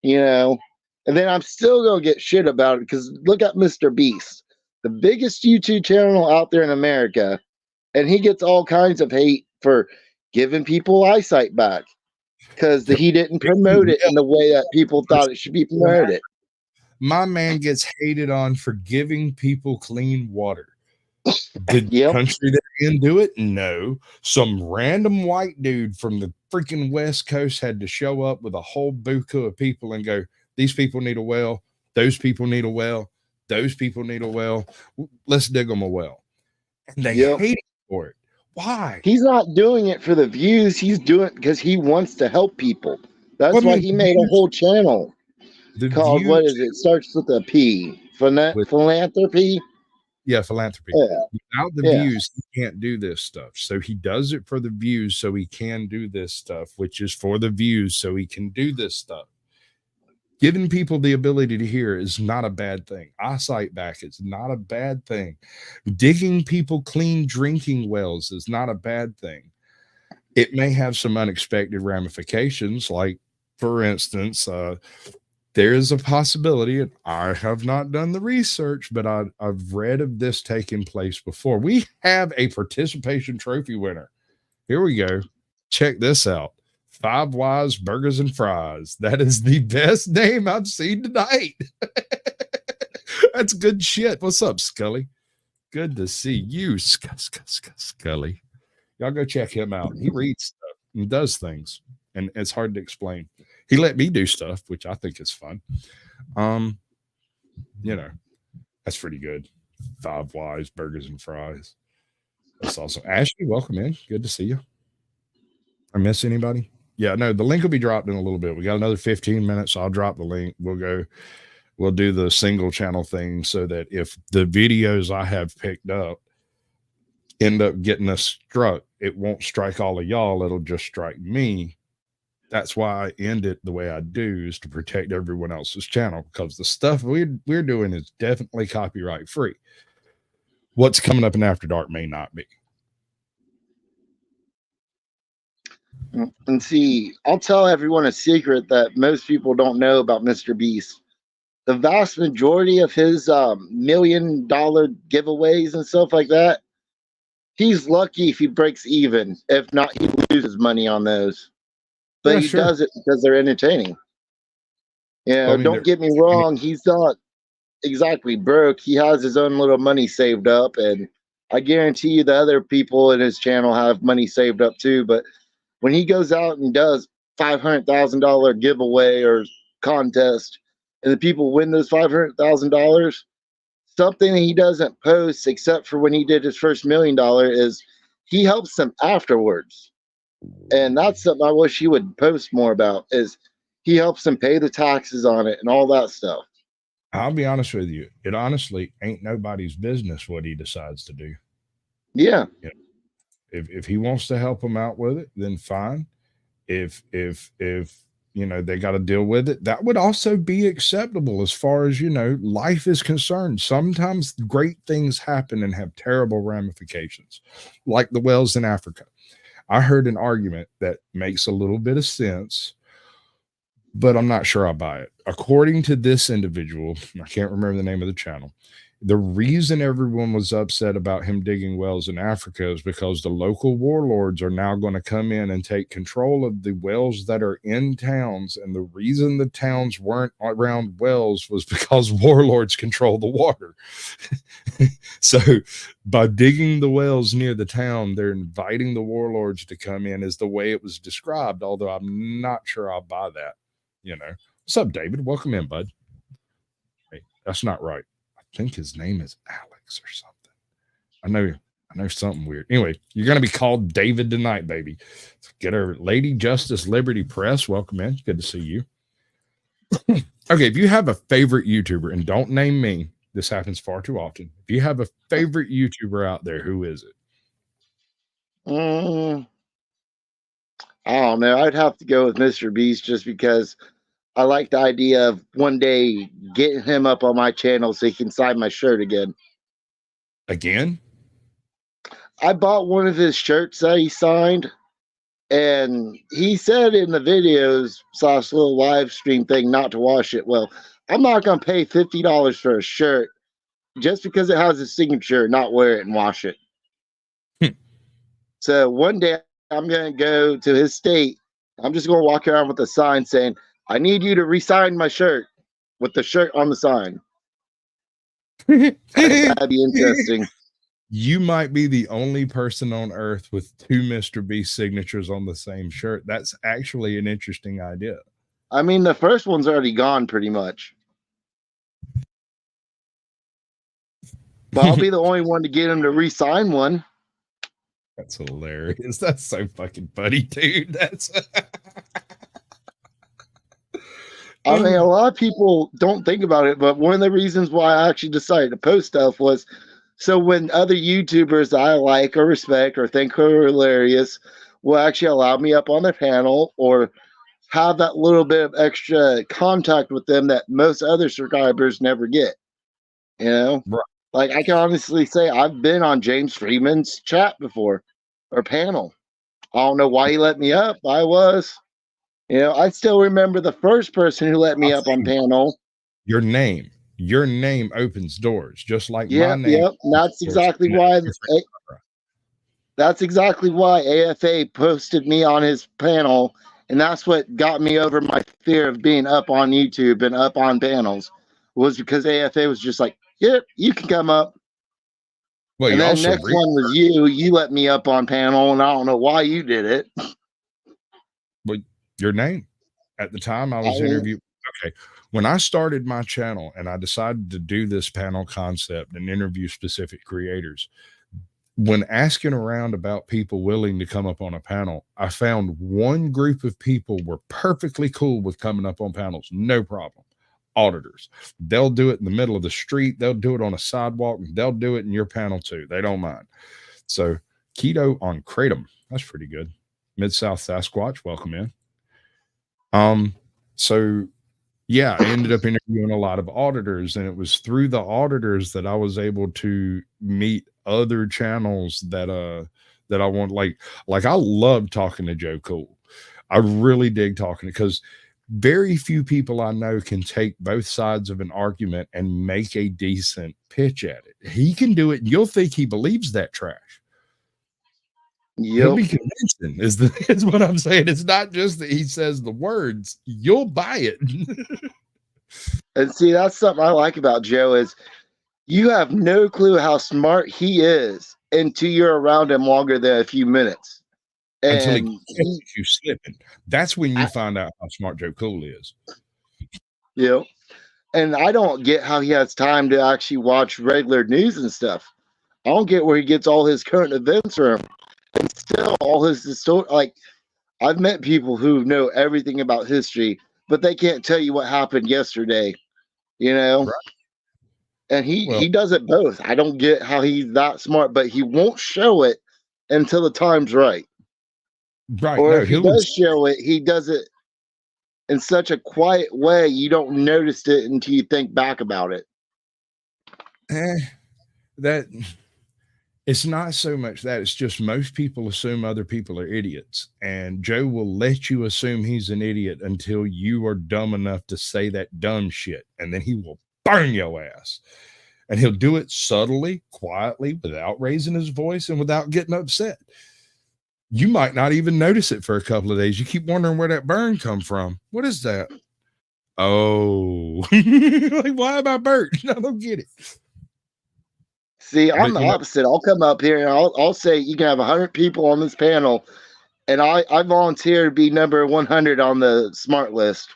and then I'm still going to get shit about it because look at Mr. Beast, the biggest YouTube channel out there in America, and he gets all kinds of hate for giving people eyesight back because he didn't promote it in the way that people thought it should be promoted. My man gets hated on for giving people clean water. Did the country they're in do it? No. Some random white dude from the freaking West Coast had to show up with a whole buku of people and go, these people need a well. Those people need a well. Those people need a well. Let's dig them a well. And they hate him for it. Why? He's not doing it for the views. He's doing it because he wants to help people. That's why he made a whole channel called, what is it? Starts with a P. Philanthropy? Yeah, philanthropy. Yeah. Without the views, he can't do this stuff. So he does it for the views so he can do this stuff, which is for the views so he can do this stuff. Giving people the ability to hear is not a bad thing. Eyesight back is not a bad thing. Digging people clean drinking wells is not a bad thing. It may have some unexpected ramifications, like, for instance, there is a possibility, and I have not done the research, but I've read of this taking place before. We have a participation trophy winner. Here we go. Check this out. 5 Wise Burgers and Fries. That is the best name I've seen tonight. That's good shit. What's up, Scully? Good to see you, Scully. Y'all go check him out. He reads stuff and does things, and it's hard to explain. He let me do stuff, which I think is fun. That's pretty good. 5 Wise Burgers and Fries. That's awesome. Ashley, welcome in. Good to see you. I miss anybody? Yeah, no, the link will be dropped in a little bit. We got another 15 minutes. So I'll drop the link. We'll do the single channel thing so that if the videos I have picked up end up getting us struck, it won't strike all of y'all. It'll just strike me. That's why I end it the way I do, is to protect everyone else's channel, because the stuff we're doing is definitely copyright free. What's coming up in After Dark may not be. And see, I'll tell everyone a secret that most people don't know about Mr. Beast. The vast majority of his $1 million giveaways and stuff like that, he's lucky if he breaks even. If not, he loses money on those. But Yeah, he sure. does it because they're entertaining. You know, I mean, don't get me wrong, he's not exactly broke. He has his own little money saved up, and I guarantee you the other people in his channel have money saved up too. But when he goes out and does $500,000 giveaway or contest, and the people win those $500,000, something that he doesn't post except for when he did his first $1 million is he helps them afterwards. And that's something I wish he would post more about, is he helps them pay the taxes on it and all that stuff. I'll be honest with you. It honestly ain't nobody's business what he decides to do. Yeah. You know, if he wants to help them out with it, then fine. If you know they got to deal with it, that would also be acceptable as far as, you know, life is concerned. Sometimes great things happen and have terrible ramifications, like the whales in Africa. I heard an argument that makes a little bit of sense, but I'm not sure I buy it. According to this individual, I can't remember the name of the channel, the reason everyone was upset about him digging wells in Africa is because the local warlords are now going to come in and take control of the wells that are in towns. And the reason the towns weren't around wells was because warlords control the water. So by digging the wells near the town, they're inviting the warlords to come in, is the way it was described, although I'm not sure I'll buy that. You know, what's up, David? Welcome in, bud. Hey, that's not right. I think his name is Alex or something. I know something weird. Anyway, you're gonna be called David tonight, baby. So get her, Lady Justice Liberty Press. Welcome in. Good to see you. Okay, if you have a favorite YouTuber, and don't name me, this happens far too often. If you have a favorite YouTuber out there, who is it? I don't know. I'd have to go with Mr. Beast just because I like the idea of one day getting him up on my channel so he can sign my shirt again. Again? I bought one of his shirts that he signed, and he said in the videos / little live stream thing not to wash it. Well, I'm not going to pay $50 for a shirt just because it has his signature, not wear it and wash it. So one day I'm going to go to his state. I'm just going to walk around with a sign saying, I need you to re-sign my shirt, with the shirt on the sign. That'd be interesting. You might be the only person on earth with two Mr. Beast signatures on the same shirt. That's actually an interesting idea. I mean, the first one's already gone pretty much. But I'll be the only one to get him to re-sign one. That's hilarious. That's so fucking funny, dude. That's I mean, a lot of people don't think about it, but one of the reasons why I actually decided to post stuff was so when other YouTubers I like or respect or think are hilarious will actually allow me up on their panel or have that little bit of extra contact with them that most other subscribers never get. You know? Right. Like, I can honestly say I've been on James Freeman's chat before or panel. I don't know why he let me up. I was. You know, I still remember the first person who let me up on panel. Your name opens doors, just like my Yep, name. yep. That's exactly why. That's exactly why AFA posted me on his panel, and that's what got me over my fear of being up on YouTube and up on panels, was because AFA was just like, "Yep, you can come up." Well, and you then also next one was you. You let me up on panel, and I don't know why you did it. Well, your name at the time I was interviewed. Okay, when I started my channel and I decided to do this panel concept and interview specific creators, when asking around about people willing to come up on a panel, I found one group of people were perfectly cool with coming up on panels, no problem. Auditors, they'll do it in the middle of the street, they'll do it on a sidewalk, they'll do it in your panel too. They don't mind. So keto on kratom, that's pretty good. Mid-South Sasquatch, welcome in. So yeah, I ended up interviewing a lot of auditors, and it was through the auditors that I was able to meet other channels that I want. Like I love talking to Joe Cool. I really dig talking, because very few people I know can take both sides of an argument and make a decent pitch at it. He can do it, and you'll think he believes that trash. He'll be convincing, is what I'm saying. It's not just that he says the words, you'll buy it. And see, that's something I like about Joe, is you have no clue how smart he is until you're around him longer than a few minutes. Until And you slipping. That's when you find out how smart Joe Cool is. Yeah. And I don't get how he has time to actually watch regular news and stuff. I don't get where he gets all his current events from. And still all his story. Like, I've met people who know everything about history, but they can't tell you what happened yesterday, you know? Right. And he does it both. I don't get how he's that smart, but he won't show it until the time's right. Right. Or No, if he does show it, he does it in such a quiet way you don't notice it until you think back about it. That it's not so much that, it's just most people assume other people are idiots, and Joe will let you assume he's an idiot until you are dumb enough to say that dumb shit, and then he will burn your ass. And he'll do it subtly, quietly, without raising his voice and without getting upset. You might not even notice it for a couple of days. You keep wondering where that burn come from. What is that? Oh, like, why am I burnt? I don't get it. See, I'm the opposite. I'll come up here and I'll say you can have 100 people on this panel, and I volunteer to be number 100 on the smart list.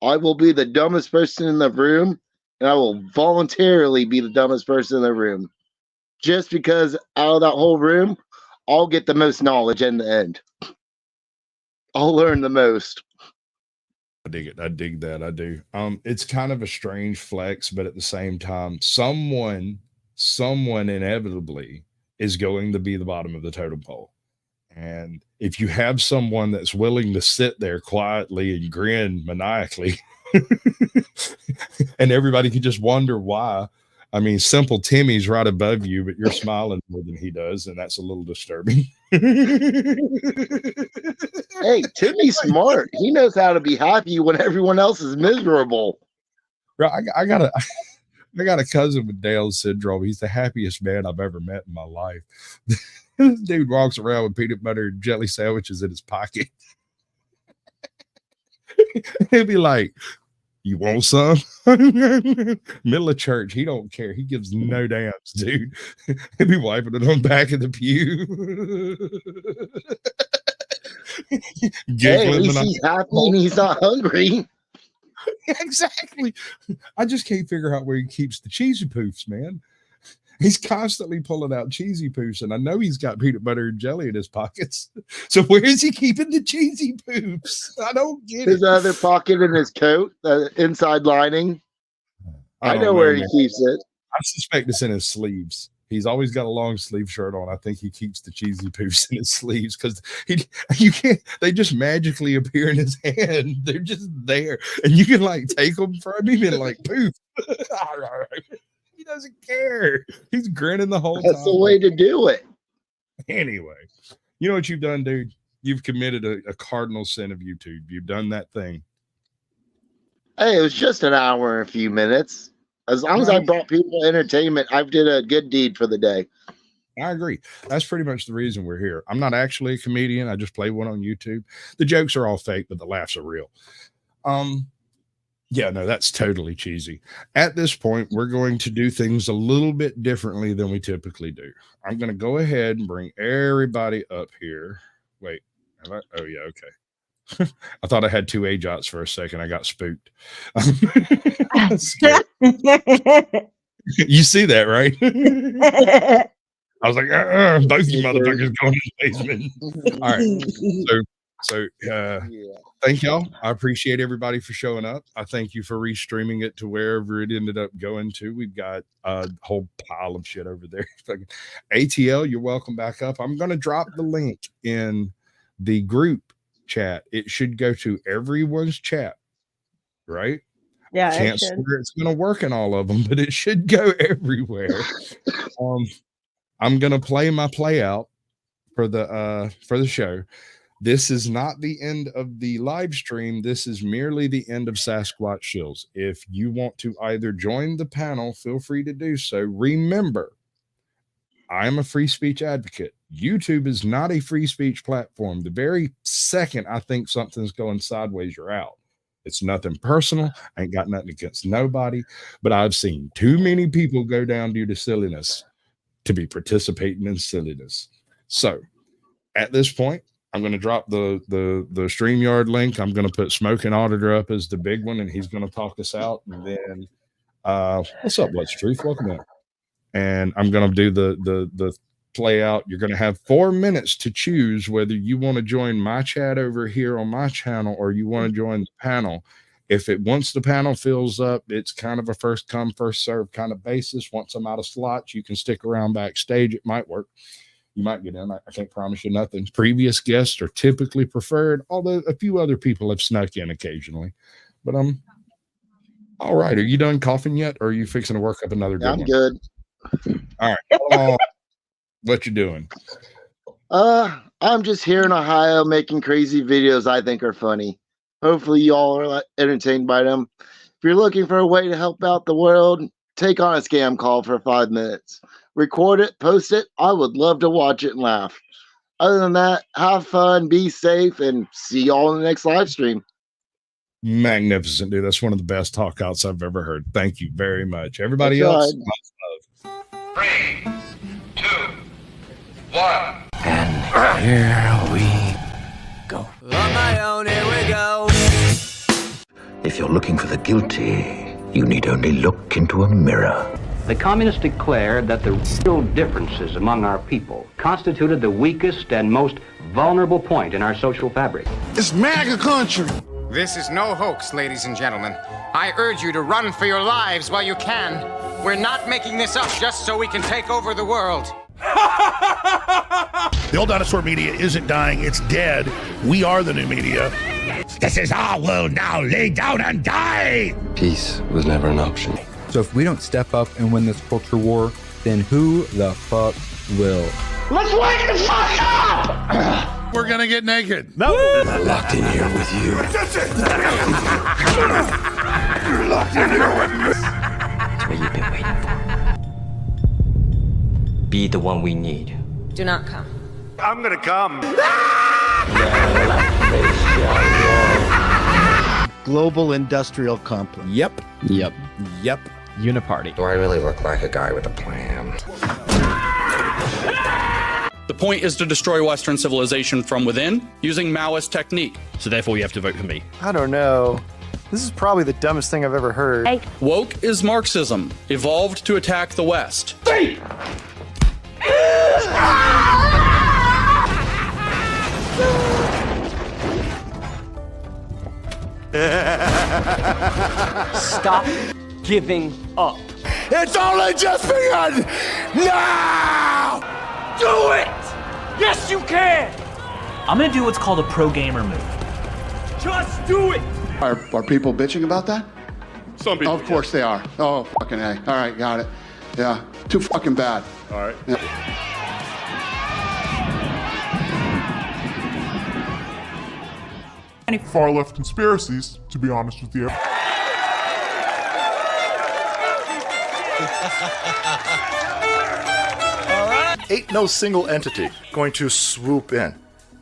I will be the dumbest person in the room, and I will voluntarily be the dumbest person in the room, just because out of that whole room, I'll get the most knowledge in the end. I'll learn the most. I dig it. I dig that. I do. It's kind of a strange flex, but at the same time, someone inevitably is going to be the bottom of the totem pole. And if you have someone that's willing to sit there quietly and grin maniacally, and everybody could just wonder why. I mean, simple Timmy's right above you, but you're smiling more than he does, and that's a little disturbing. Hey, Timmy's smart. He knows how to be happy when everyone else is miserable. Right, I got a cousin with Down syndrome. He's the happiest man I've ever met in my life. This dude walks around with peanut butter and jelly sandwiches in his pocket. He'll be like, "You want some?" Middle of church, he don't care. He gives no damns, dude. He'll be wiping it on back of the pew. Hey, at least he's happy and he's not hungry. Exactly. I just can't figure out where he keeps the cheesy poofs, man. He's constantly pulling out cheesy poofs, and I know he's got peanut butter and jelly in his pockets. So where is he keeping the cheesy poofs? I don't get his it. other pocket in his coat, the inside lining. I know where he keeps it. I suspect it's in his sleeves. He's always got a long sleeve shirt on. I think he keeps the cheesy poofs in his sleeves because you can't. They just magically appear in his hand. They're just there, and you can like take them from him and like poof. He doesn't care. He's grinning the whole time. That's the way to do it. Anyway, you know what you've done, dude? You've committed a cardinal sin of YouTube. You've done that thing. Hey, it was just an hour and a few minutes. As long as I brought people entertainment, I did a good deed for the day. I agree. That's pretty much the reason we're here. I'm not actually a comedian. I just play one on YouTube. The jokes are all fake, but the laughs are real. Yeah, no, that's totally cheesy. At this point, we're going to do things a little bit differently than we typically do. I'm going to go ahead and bring everybody up here. Wait, oh yeah, okay. I thought I had two AJOTs for a second. I got spooked. You see that, right? I was like, both you motherfuckers going in the basement. All right. So thank y'all. I appreciate everybody for showing up. I thank you for restreaming it to wherever it ended up going to. We've got a whole pile of shit over there. ATL, you're welcome back up. I'm going to drop the link in the group chat. It should go to everyone's chat, right? Yeah, Can't see where it's going to work in all of them, but it should go everywhere. I'm going to play my play out for the show. This is not the end of the live stream. This is merely the end of Sasquatch Shills. If you want to either join the panel, feel free to do so. Remember, I am a free speech advocate. YouTube is not a free speech platform. The very second I think something's going sideways, you're out. It's nothing personal. I ain't got nothing against nobody, but I've seen too many people go down due to silliness to be participating in silliness. So at this point, I'm going to drop the StreamYard link. I'm going to put Smoking Auditor up as the big one, and he's going to talk us out. And then, what's up, What's Truth? Welcome in. And I'm going to do the play out. You're going to have 4 minutes to choose whether you want to join my chat over here on my channel or you want to join the panel. Once the panel fills up, it's kind of a first come, first serve kind of basis. Once I'm out of slots, you can stick around backstage. It might work. You might get in. I can't promise you nothing. Previous guests are typically preferred, although a few other people have snuck in occasionally. But all right. Are you done coughing yet, or are you fixing to work up another good I'm one? good. All right. What you doing? I'm just here in Ohio making crazy videos I think are funny. Hopefully you all are entertained by them. If you're looking for a way to help out the world, take on a scam call for 5 minutes. Record it, post it. I would love to watch it and laugh. Other than that, have fun, be safe, and see y'all in the next live stream. Magnificent, dude. That's one of the best talk outs I've ever heard. Thank you very much. Everybody That's else, right. 3, 2, 1. And here we go. On my own, here we go. If you're looking for the guilty, you need only look into a mirror. The communists declared that the real differences among our people constituted the weakest and most vulnerable point in our social fabric. It's MAGA country. This is no hoax, ladies and gentlemen. I urge you to run for your lives while you can. We're not making this up just so we can take over the world. The old dinosaur media isn't dying, it's dead. We are the new media. This is our world now. Lay down and die. Peace was never an option. So if we don't step up and win this culture war, then who the fuck will? Let's wake the fuck up! We're gonna get naked. No. I'm locked in here with you. You're locked in here with me. That's what you've been waiting for. Be the one we need. Do not come. I'm gonna come. Global industrial complex. Yep. Uniparty. Do I really look like a guy with a plan? The point is to destroy Western civilization from within using Maoist technique. So therefore you have to vote for me. I don't know. This is probably the dumbest thing I've ever heard. Hey. Woke is Marxism, evolved to attack the West. Stop giving up. It's only just begun. Now! Do it! Yes, you can! I'm gonna do what's called a pro gamer move. Just do it! Are people bitching about that? Some people. Of course they are. Oh, fucking A. All right, got it. Yeah, too fucking bad. All right. Yeah. Any far left conspiracies, to be honest with you. Ain't no single entity going to swoop in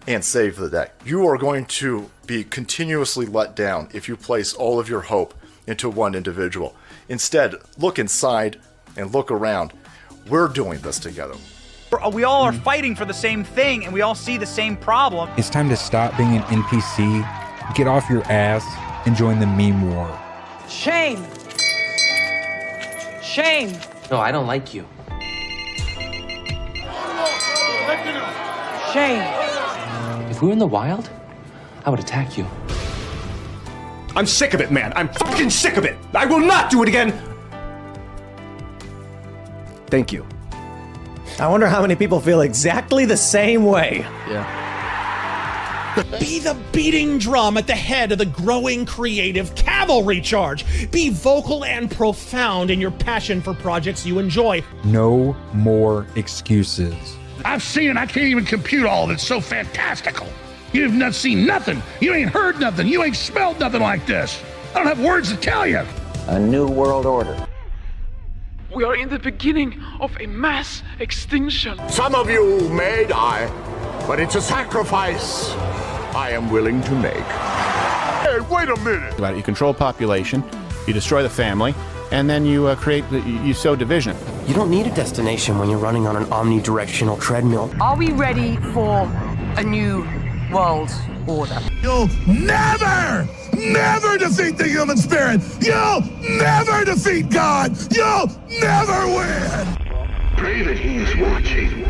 and save the day. You are going to be continuously let down if you place all of your hope into one individual. Instead, look inside and look around. We're doing this together. We all are fighting for the same thing, and we all see the same problem. It's time to stop being an NPC, get off your ass, and join the meme war. Shame! Shame! No, I don't like you. shame. If we were in the wild, I would attack you. I'm sick of it, man. I'm fucking sick of it. I will not do it again. Thank you. I wonder how many people feel exactly the same way. Yeah. Be the beating drum at the head of the growing creative cavalry charge. Be vocal and profound in your passion for projects you enjoy. No more excuses. I've seen it. I can't even compute all of it. It's so fantastical. You've not seen nothing. You ain't heard nothing. You ain't smelled nothing like this. I don't have words to tell you. A new world order. We are in the beginning of a mass extinction. Some of you may die, but it's a sacrifice I am willing to make. Hey, wait a minute! You control population, you destroy the family, and then you you sow division. You don't need a destination when you're running on an omnidirectional treadmill. Are we ready for a new world order? You'll never defeat the human spirit. You'll never defeat God. You'll never win. Pray that he is watching.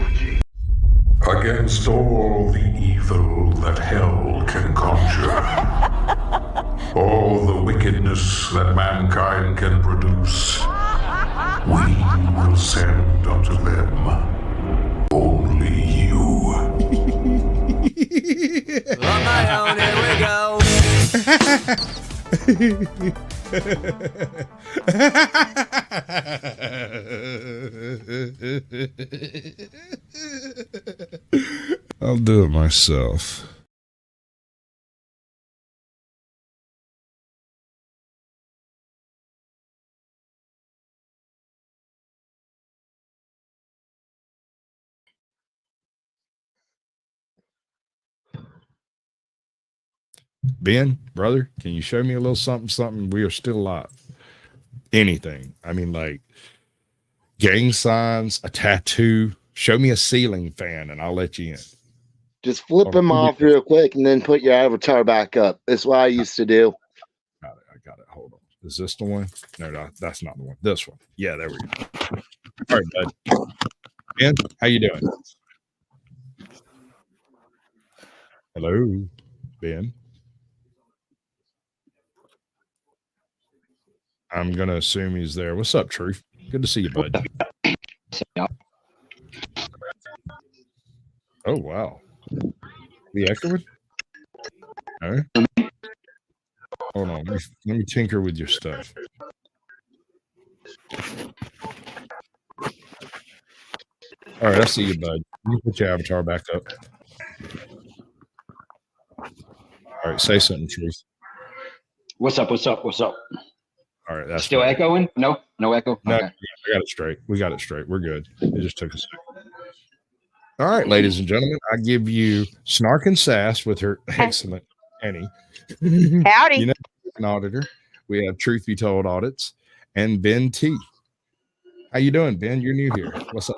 Against all the evil that hell can conjure, all the wickedness that mankind can produce, we will send unto them only you. On my own, here we go. I'll do it myself. Ben, brother, can you show me a little something? We are still alive. Anything. I mean, like gang signs, a tattoo. Show me a ceiling fan and I'll let you in. Just flip them off real quick and then put your avatar back up. That's what I used to do. I got it. Hold on. Is this the one? No, that's not the one. This one. Yeah, there we go. All right, bud. Ben, how you doing? Hello, Ben. I'm going to assume he's there. What's up, Truth? Good to see you, bud. Oh, wow. The echoing? No? Hold on. Let me tinker with your stuff. All right, I see you, bud. You put your avatar back up. All right, say something, Truth. What's up? All right, that's still fine. echoing? No echo. No, Okay. I got it straight. We got it straight. We're good. It just took a second. All right, ladies and gentlemen, I give you Snark and Sass with her excellent Annie. Howdy. You know, an auditor. We have Truth Be Told audits and Ben T. How you doing, Ben? You're new here. What's up?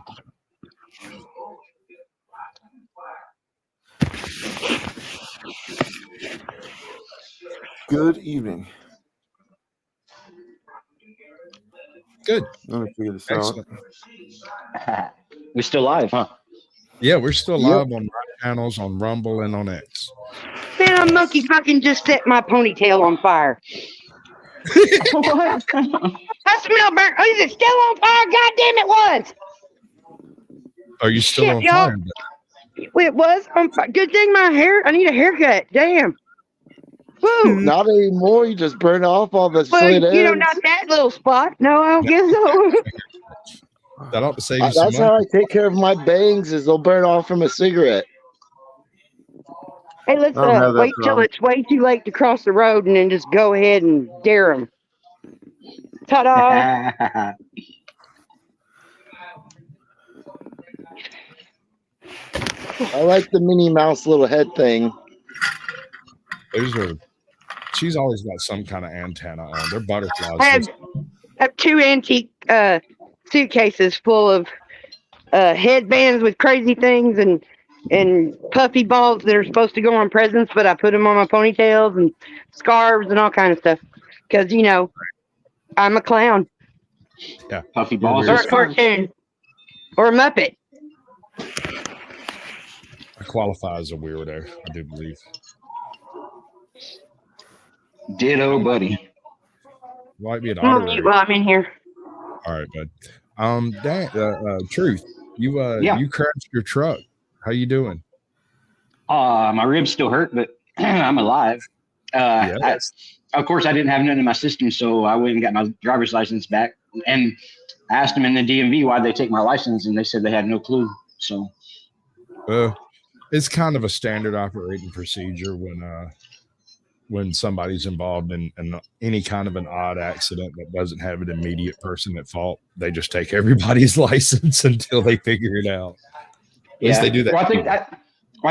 Good evening. Good. Let me figure this Excellent. We're still live, huh? Yeah, we're still live on my channels, on Rumble, and on X. Man, a monkey fucking just set my ponytail on fire. What? I smell burnt. Is it still on fire? God damn, it was. Are you still Shit, on y'all. fire? It was on fire. Good thing my hair. I need a haircut. Damn. Woo. Not anymore. You just burn off all the Well, slit ends. not that little spot. No, I don't guess so. That ought to save you some That's money. how I take care of my bangs. Is they'll burn off from a cigarette. Hey, let's I don't have that wait till problem. it's way too late to cross the road and then just go ahead and dare them. Ta-da! I like the Minnie Mouse little head thing. She's always got some kind of antenna on. They're butterflies. I have two antique suitcases full of headbands with crazy things and puffy balls that are supposed to go on presents, but I put them on my ponytails and scarves and all kind of stuff because I'm a clown. Yeah, puffy balls or a cartoon or a Muppet. qualify as a weirdo, I do believe. Ditto, buddy. Might be an I'm on mute while I'm in here. All right, bud. Truth, Yeah. you crashed your truck. How you doing? My ribs still hurt, but I'm alive. Of course, I didn't have nothing in my system, so I went and got my driver's license back. And I asked them in the DMV why'd they take my license, and they said they had no clue. So, it's kind of a standard operating procedure when somebody's involved in any kind of an odd accident that doesn't have an immediate person at fault. They just take everybody's license until they figure it out. At least they do that. Well,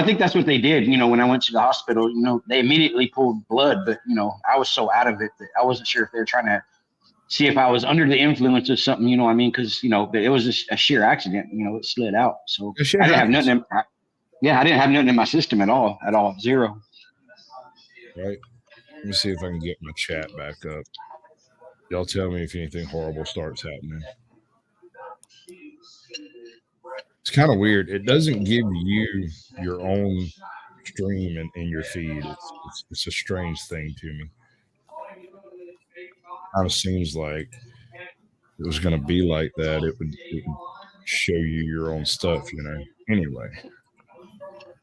I think that's what they did. You know, when I went to the hospital, you know, they immediately pulled blood, but you know, I was so out of it that I wasn't sure if they were trying to see if I was under the influence of something. You know what I mean? Because you know, it was just a sheer accident. You know, it slid out. So I didn't have nothing. I didn't have nothing in my system at all. Zero. Right. Let me see if I can get my chat back up. Y'all tell me if anything horrible starts happening. It's kind of weird. It doesn't give you your own stream in your feed. It's a strange thing to me. Kind of seems like it was going to be like that. It would show you your own stuff, you know. Anyway,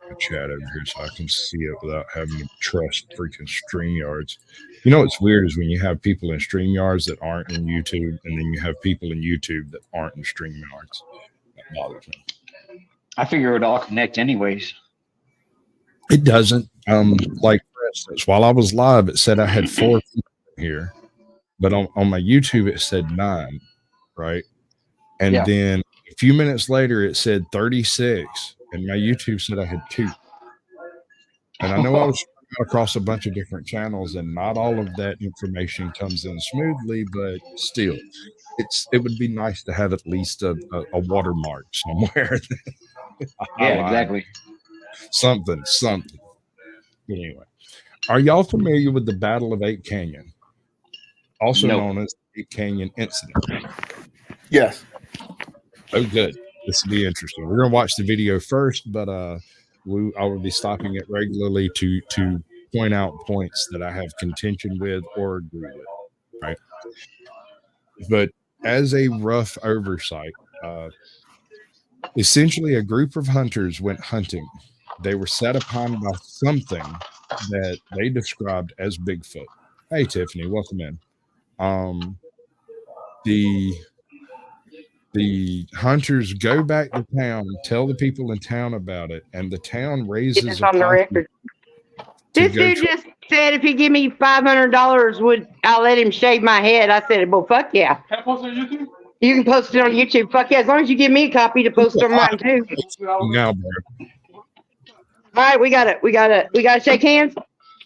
I'll chat over here so I can see it without having to trust freaking StreamYards. You know what's weird is when you have people in StreamYards that aren't in YouTube, and then you have people in YouTube that aren't in StreamYards. That bothers me. I figure it would all connect anyways. It doesn't. Like for instance, while I was live, it said I had 4 people here, but on my YouTube it said 9, right? And then a few minutes later it said 36, and my YouTube said I had 2. And I know I was across a bunch of different channels, and not all of that information comes in smoothly, but still, it would be nice to have at least a watermark somewhere. Yeah, exactly. Something. Anyway, are y'all familiar with the Battle of 8 Canyon, also known as the 8 Canyon Incident? Yes. Oh, good. This will be interesting. We're gonna watch the video first, but I will be stopping it regularly to point out points that I have contention with or agree with. Right. But as a rough oversight, essentially a group of hunters went hunting. They were set upon by something that they described as Bigfoot. Hey, Tiffany, welcome in. The hunters go back to town, tell the people in town about it, and the town raises on the record. This dude just said if he give me $500, I'll let him shave my head. I said, well, fuck yeah. Can I post it on YouTube? You can post it on YouTube. Fuck yeah, as long as you give me a copy to post on mine too. No, bro. All right, we gotta shake hands.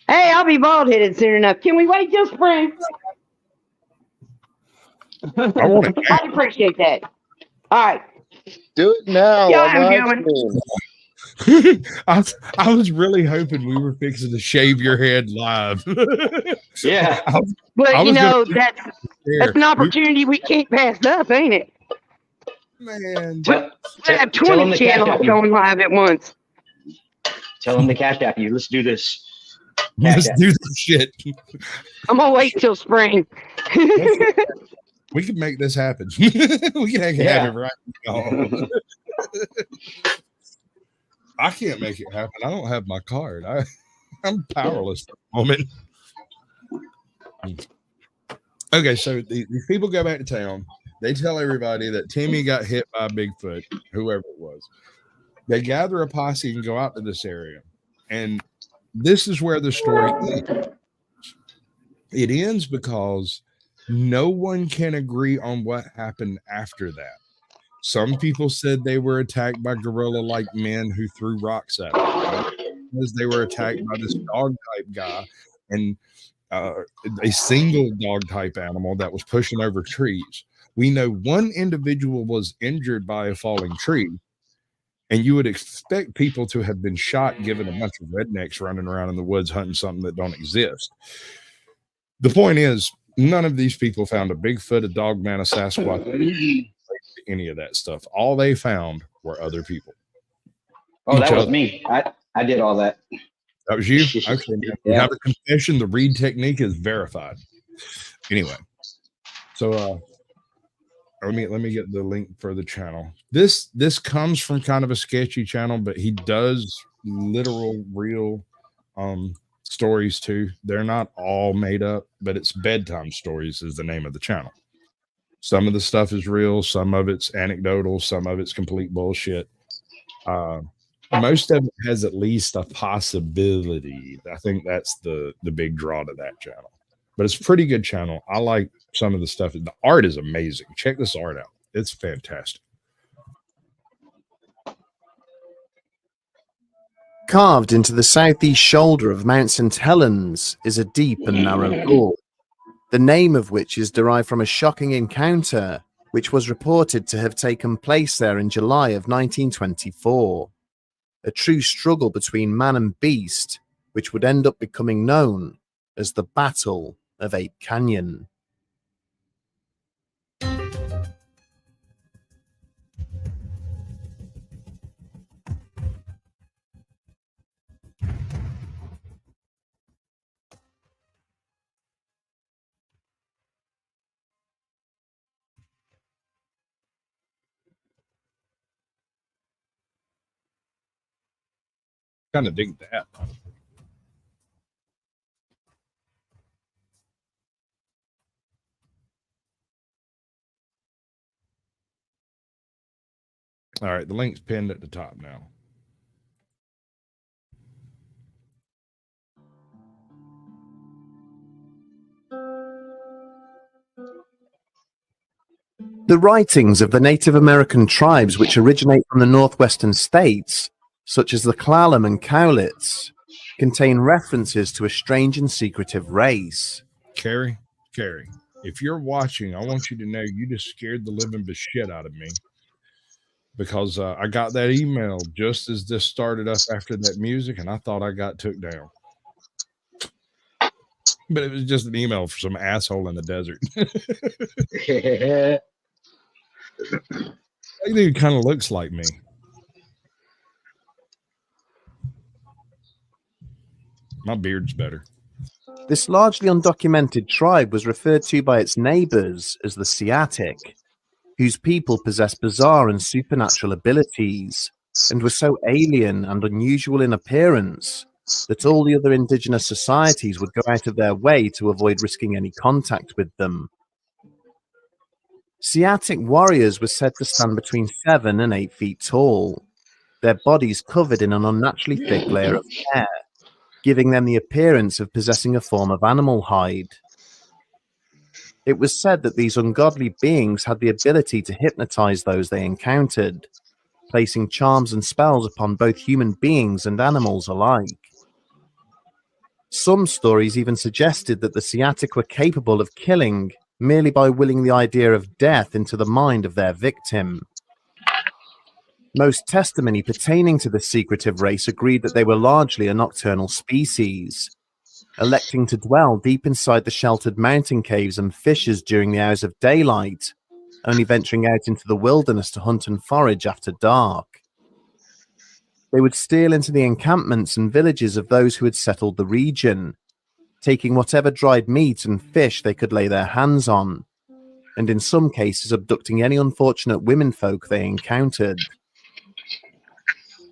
Hey, I'll be bald headed soon enough. Can we wait till spring? I'd appreciate that. All right. Do it now. Yeah, I'm doing. I was really hoping we were fixing to shave your head live. Yeah. But you know, that's an opportunity we can't pass up, ain't it? Man. I have 20 channels going live at once. Tell them to cash app you. Let's do this. Let's do this shit. I'm gonna wait till spring. We can make this happen. We can have it right now. I can't make it happen. I don't have my card. I'm powerless for the moment. Okay, so these people go back to town. They tell everybody that Timmy got hit by Bigfoot, whoever it was. They gather a posse and go out to this area. And this is where the story ends. It ends because no one can agree on what happened after that. Some people said they were attacked by gorilla-like men who threw rocks at them. Because they were attacked by this dog-type guy and a single dog-type animal that was pushing over trees. We know one individual was injured by a falling tree, and you would expect people to have been shot given a bunch of rednecks running around in the woods hunting something that don't exist. The point is, none of these people found a Bigfoot, a dogman, a Sasquatch, any of that stuff. All they found were other people. Oh, that was me. I did all that. That was you? Okay. You Yeah. have a confession. The read technique is verified. Anyway, so let me get the link for the channel. This comes from kind of a sketchy channel, but he does literal, real stories too. They're not all made up, but it's Bedtime Stories is the name of the channel. Some of the stuff is real, some of it's anecdotal, some of it's complete bullshit. Most of it has at least a possibility. I think that's the big draw to that channel. But it's a pretty good channel. I like some of the stuff. The art is amazing. Check this art out. It's fantastic. Carved into the southeast shoulder of Mount St. Helens is a deep and narrow gorge, the name of which is derived from a shocking encounter which was reported to have taken place there in July of 1924. A true struggle between man and beast, which would end up becoming known as the Battle of Ape Canyon. Kind of dig that. All right, the link's pinned at the top now. The writings of the Native American tribes which originate from the northwestern states, such as the Klallam and Cowlitz, contain references to a strange and secretive race. Carrie, if you're watching, I want you to know you just scared the living shit out of me. Because I got that email just as this started up after that music, and I thought I got took down. But it was just an email for some asshole in the desert. That dude kind of looks like me. My beard's better. This largely undocumented tribe was referred to by its neighbors as the Siatic, whose people possessed bizarre and supernatural abilities, and were so alien and unusual in appearance that all the other indigenous societies would go out of their way to avoid risking any contact with them. Siatic warriors were said to stand between 7 and 8 feet tall, their bodies covered in an unnaturally thick layer of hair, giving them the appearance of possessing a form of animal hide. It was said that these ungodly beings had the ability to hypnotize those they encountered, placing charms and spells upon both human beings and animals alike. Some stories even suggested that the Siatic were capable of killing merely by willing the idea of death into the mind of their victim. Most testimony pertaining to the secretive race agreed that they were largely a nocturnal species, electing to dwell deep inside the sheltered mountain caves and fissures during the hours of daylight, only venturing out into the wilderness to hunt and forage after dark. They would steal into the encampments and villages of those who had settled the region, taking whatever dried meat and fish they could lay their hands on, and in some cases abducting any unfortunate womenfolk they encountered.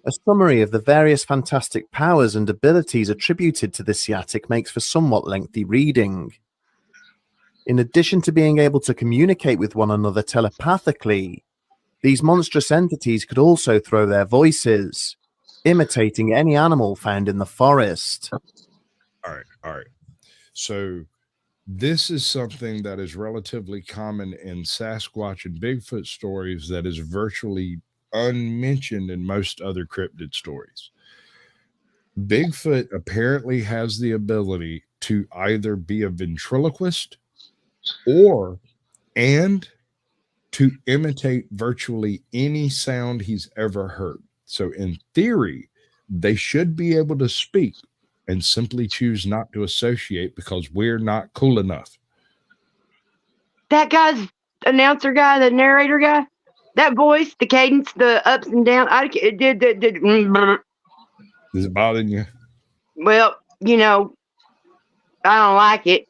A summary of the various fantastic powers and abilities attributed to the Siatic makes for somewhat lengthy reading. In addition to being able to communicate with one another telepathically, these monstrous entities could also throw their voices, imitating any animal found in the forest. All right. So this is something that is relatively common in Sasquatch and Bigfoot stories that is virtually unmentioned in most other cryptid stories. Bigfoot apparently has the ability to either be a ventriloquist and to imitate virtually any sound he's ever heard. So in theory, they should be able to speak and simply choose not to associate because we're not cool enough. That guy's announcer guy, the narrator guy? That voice, the cadence, the ups and downs, it did. Is it bothering you? Well, you know, I don't like it.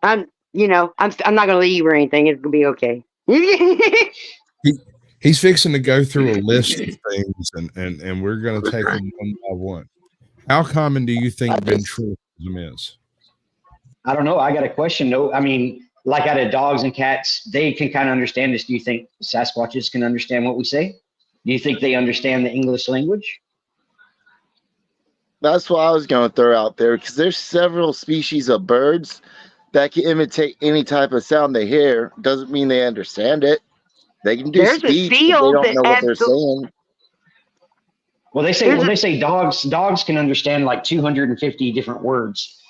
I'm not gonna leave or anything. It's gonna be okay. He's fixing to go through a list of things, and we're going to take them one by one. How common do you think ventriloquism is? I don't know. I got a question though. I mean, like out of dogs and cats, they can kind of understand this. Do you think Sasquatches can understand what we say? Do you think they understand the English language? That's what I was going to throw out there, because there's several species of birds that can imitate any type of sound they hear. Doesn't mean they understand it. They can do There's speech, a seal but they don't know what they're that saying. Well, they say dogs can understand like 250 different words.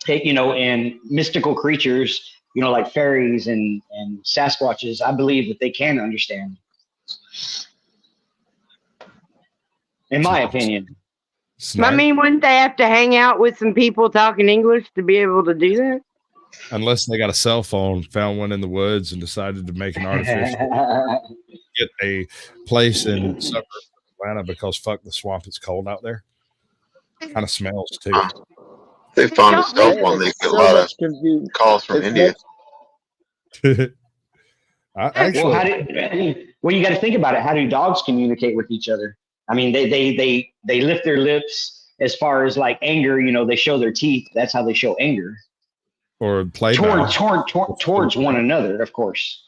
And mystical creatures, like fairies and Sasquatches, I believe that they can understand. In my opinion. I mean, wouldn't they have to hang out with some people talking English to be able to do that? Unless they got a cell phone, found one in the woods, and decided to make an artificial get a place in suburbs of Atlanta because fuck the swamp, it's cold out there. Kind of smells too. They found a cell phone. They get a lot of calls from India. You got to think about it. How do dogs communicate with each other? I mean, they lift their lips as far as like anger. They show their teeth. That's how they show anger. Or play towards one another, of course.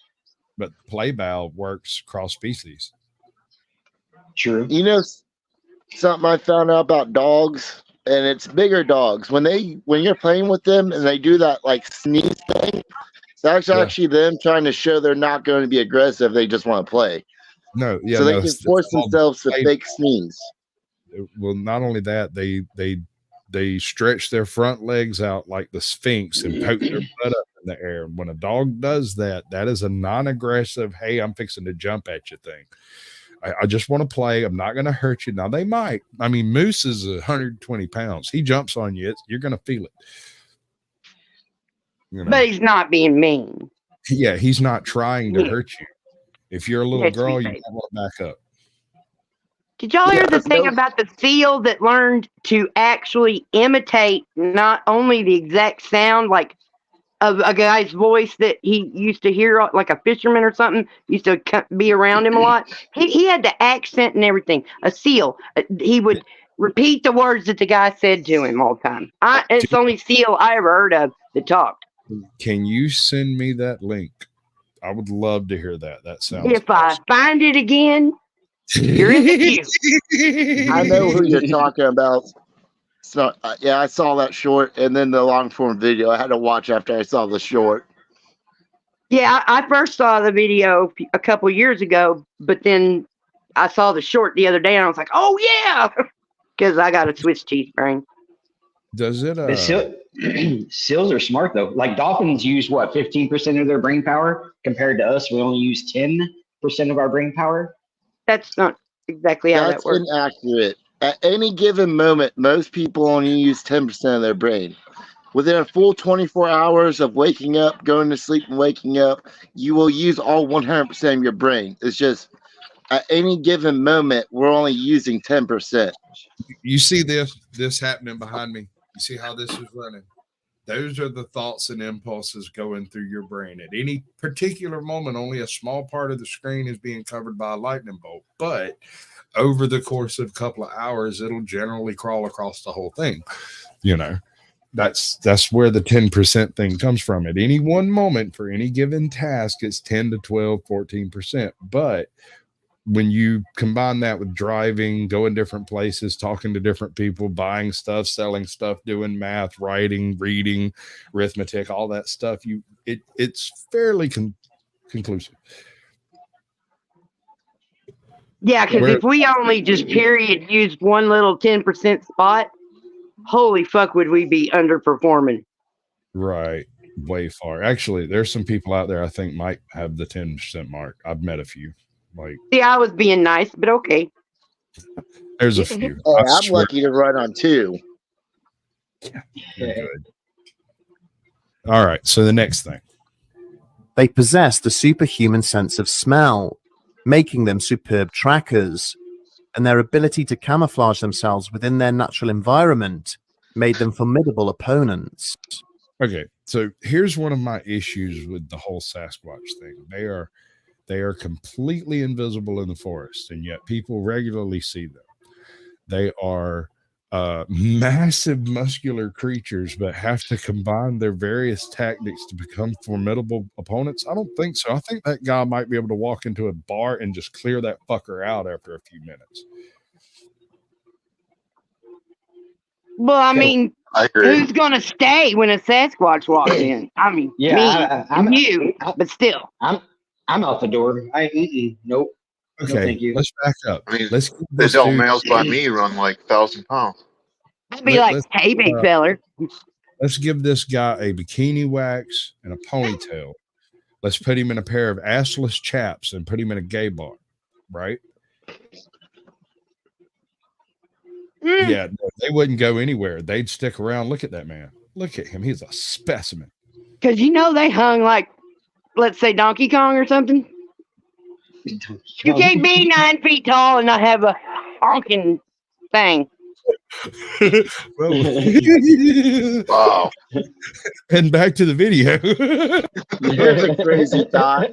But play bow works cross species. True. Something I found out about dogs, and it's bigger dogs. When you're playing with them and they do that like sneeze thing, it's actually them trying to show they're not going to be aggressive. They just want to play. So they can force themselves to fake sneeze. Well, not only that, they stretch their front legs out like the Sphinx and poke their butt up in the air. When a dog does that, that is a non-aggressive, hey, I'm fixing to jump at you thing. I just want to play. I'm not going to hurt you. Now, they might. I mean, Moose is 120 pounds. He jumps on you. You're going to feel it. But he's not being mean. Yeah, he's not trying to hurt you. If you're a little girl, you might want to back up. Did y'all hear the thing about the seal that learned to actually imitate not only the exact sound like of a guy's voice that he used to hear, like a fisherman or something, used to be around him a lot? He had the accent and everything. A seal. He would repeat the words that the guy said to him all the time. It's the only seal I ever heard of that talked. Can you send me that link? I would love to hear that. That sounds If I find it again, you're in the queue. I know who you're talking about. So I saw that short, and then the long form video. I had to watch after I saw the short. Yeah, I first saw the video a couple years ago, but then I saw the short the other day, and I was like, "Oh yeah," because I got a Swiss cheese brain. Does it? Seals are smart though. Like dolphins use 15% of their brain power compared to us. We only use 10% of our brain power. That's not exactly how that works. That's inaccurate. At any given moment, most people only use 10% of their brain. Within a full 24 hours of waking up, going to sleep, and waking up, you will use all 100% of your brain. It's just at any given moment, we're only using 10%. You see this happening behind me? You see how this is running? Those are the thoughts and impulses going through your brain. At any particular moment, only a small part of the screen is being covered by a lightning bolt. But over the course of a couple of hours, it'll generally crawl across the whole thing. That's where the 10% thing comes from. At any one moment for any given task, it's 10 to 12, 14%. But when you combine that with driving, going different places, talking to different people, buying stuff, selling stuff, doing math, writing, reading, arithmetic, all that stuff, it's fairly conclusive. Yeah, because if we only just used one little 10% spot, holy fuck, would we be underperforming? Right. Way far. Actually, there's some people out there I think might have the 10% mark. I've met a few. See, I was being nice, but okay. There's a few. I'm lucky to run on 2. Yeah, you're good. All right. So the next thing. They possessed a superhuman sense of smell, making them superb trackers, and their ability to camouflage themselves within their natural environment made them formidable opponents. Okay, so here's one of my issues with the whole Sasquatch thing. They are completely invisible in the forest, and yet people regularly see them. They are massive muscular creatures, but have to combine their various tactics to become formidable opponents. I don't think so. I think that guy might be able to walk into a bar and just clear that fucker out after a few minutes. Well, I mean, I agree. who's gonna stay when a Sasquatch walks in? I mean, Yeah, me, but still. I'm out the door. Nope. Okay, no, thank you. let's back up. I mean, Let's give these this old dude- males by me run like 1,000 pounds. I'd be like, hey, big feller. Let's give this guy a bikini wax and a ponytail. Let's put him in a pair of assless chaps and put him in a gay bar, right? Yeah, they wouldn't go anywhere. They'd stick around. Look at that man. Look at him. He's a specimen. Because they hung like, let's say, Donkey Kong or something. You can't be 9 feet tall and not have a honking thing. Wow. And back to the video. Here's a crazy thought.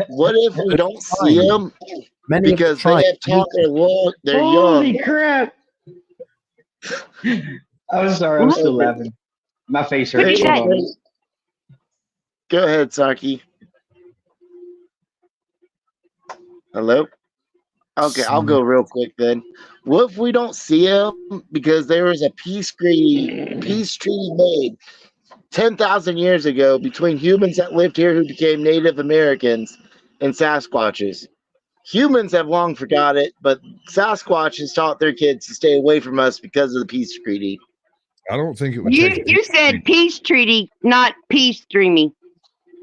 What if we don't see them because they have taught they're Holy young? crap. I'm sorry. I'm still laughing. My face hurts. Hold on. Go ahead, Saki. Hello? Okay, I'll go real quick then. What if we don't see them because there was a peace treaty made 10,000 years ago between humans that lived here who became Native Americans and Sasquatches? Humans have long forgot it, but Sasquatch has taught their kids to stay away from us because of the peace treaty. I don't think it would You said peace treaty, not peace dreamy.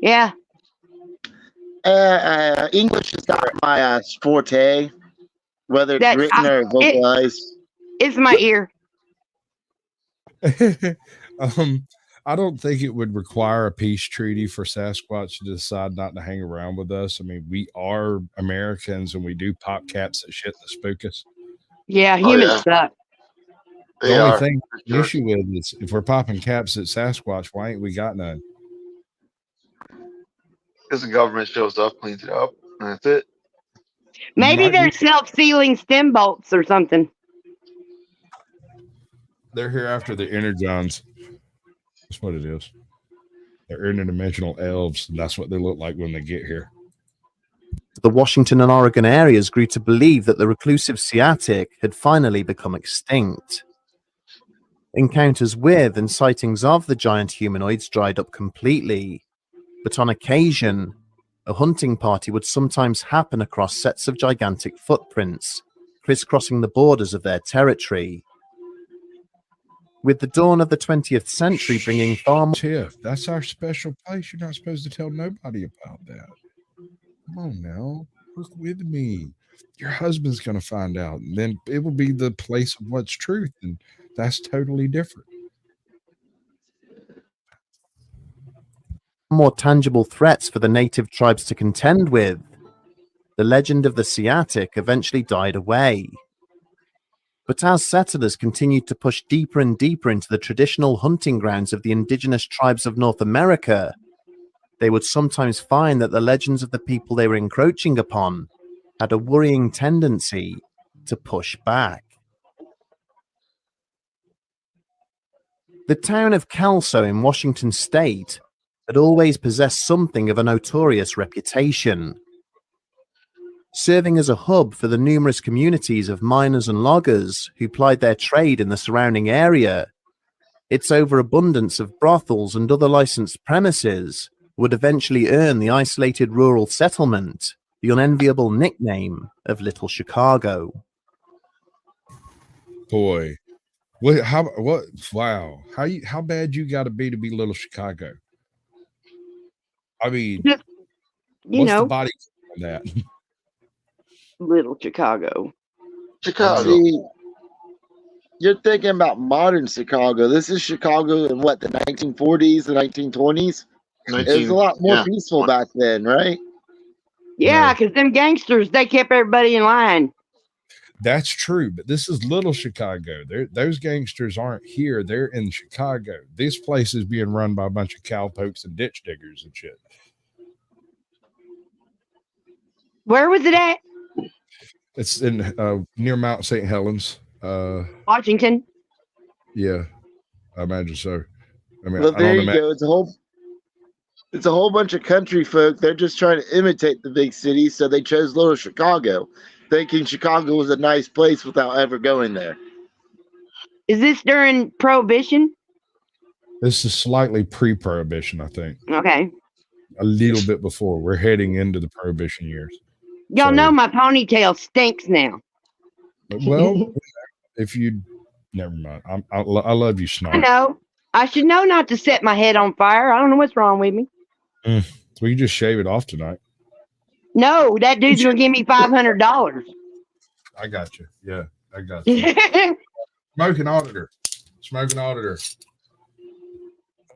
Yeah. English is not my forte, whether it's written or vocalized. It's my ear. I don't think it would require a peace treaty for Sasquatch to decide not to hang around with us. I mean, we are Americans and we do pop caps at shit that spook us. Yeah, humans suck. The only thing the issue with is if we're popping caps at Sasquatch, why ain't we got none? Because the government shows up, cleans it up, and that's it. Maybe they're self-sealing stem bolts or something. They're here after the Energons. That's what it is. They're interdimensional elves, and that's what they look like when they get here. The Washington and Oregon areas grew to believe that the reclusive Siatic had finally become extinct. Encounters with and sightings of the giant humanoids dried up completely, but on occasion, a hunting party would sometimes happen across sets of gigantic footprints, crisscrossing the borders of their territory. With the dawn of the 20th century bringing far more... Tiff, that's our special place. You're not supposed to tell nobody about that. Come on now, work with me. Your husband's going to find out, and then it will be the place of what's truth, and that's totally different. More tangible threats for the native tribes to contend with, the legend of the Siatic eventually died away. But as settlers continued to push deeper and deeper into the traditional hunting grounds of the indigenous tribes of North America, they would sometimes find that the legends of the people they were encroaching upon had a worrying tendency to push back. The town of Kelso in Washington state had always possessed something of a notorious reputation. Serving as a hub for the numerous communities of miners and loggers who plied their trade in the surrounding area, its overabundance of brothels and other licensed premises would eventually earn the isolated rural settlement the unenviable nickname of Little Chicago. Boy, wow. How bad you got to be Little Chicago? I mean, what's the body on that? Little Chicago. See, you're thinking about modern Chicago. This is Chicago in what, the 1940s, the 1920s? It was a lot more peaceful back then, right? Yeah, because them gangsters, they kept everybody in line. That's true, but this is little Chicago. Those gangsters aren't here. They're in Chicago. This place is being run by a bunch of cowpokes and ditch diggers and shit. Where was it at? It's in near Mount St. Helens. Washington. Yeah, I imagine so. I mean, Well, I there don't you go. It's a whole bunch of country folk. They're just trying to imitate the big cities, so they chose little Chicago, thinking Chicago was a nice place without ever going there. Is this during Prohibition? This is slightly pre-Prohibition, I think. Okay. A little bit before. We're heading into the Prohibition years. Y'all know my ponytail stinks now. Well, if you never mind, I love you, Snark. I know. I should know not to set my head on fire. I don't know what's wrong with me. So you just shave it off tonight. No, that dude's gonna give me $500. I got you. Yeah, I got you. Smoking auditor.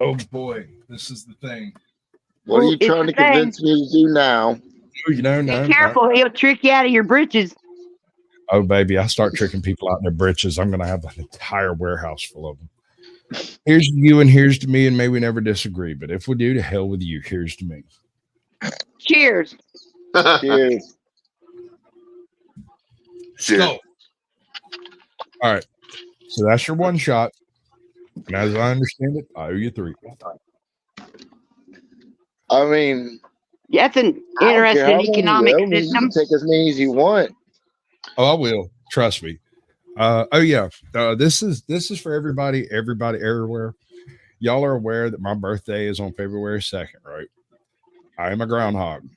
Oh boy, this is the thing. What are you trying to convince me to do now? You know, Be careful, he'll trick you out of your britches. Oh baby, I start tricking people out in their britches, I'm gonna have an entire warehouse full of them. Here's to you and here's to me, and may we never disagree. But if we do, to hell with you. Here's to me. Cheers. Cheers. So, all right. So that's your one shot. And as I understand it, I owe you 3. I mean, that's an interesting economic system. You can take as many as you want. Oh, I will. Trust me. Oh yeah. This is for everybody everywhere. Y'all are aware that my birthday is on February 2nd, right? I am a groundhog.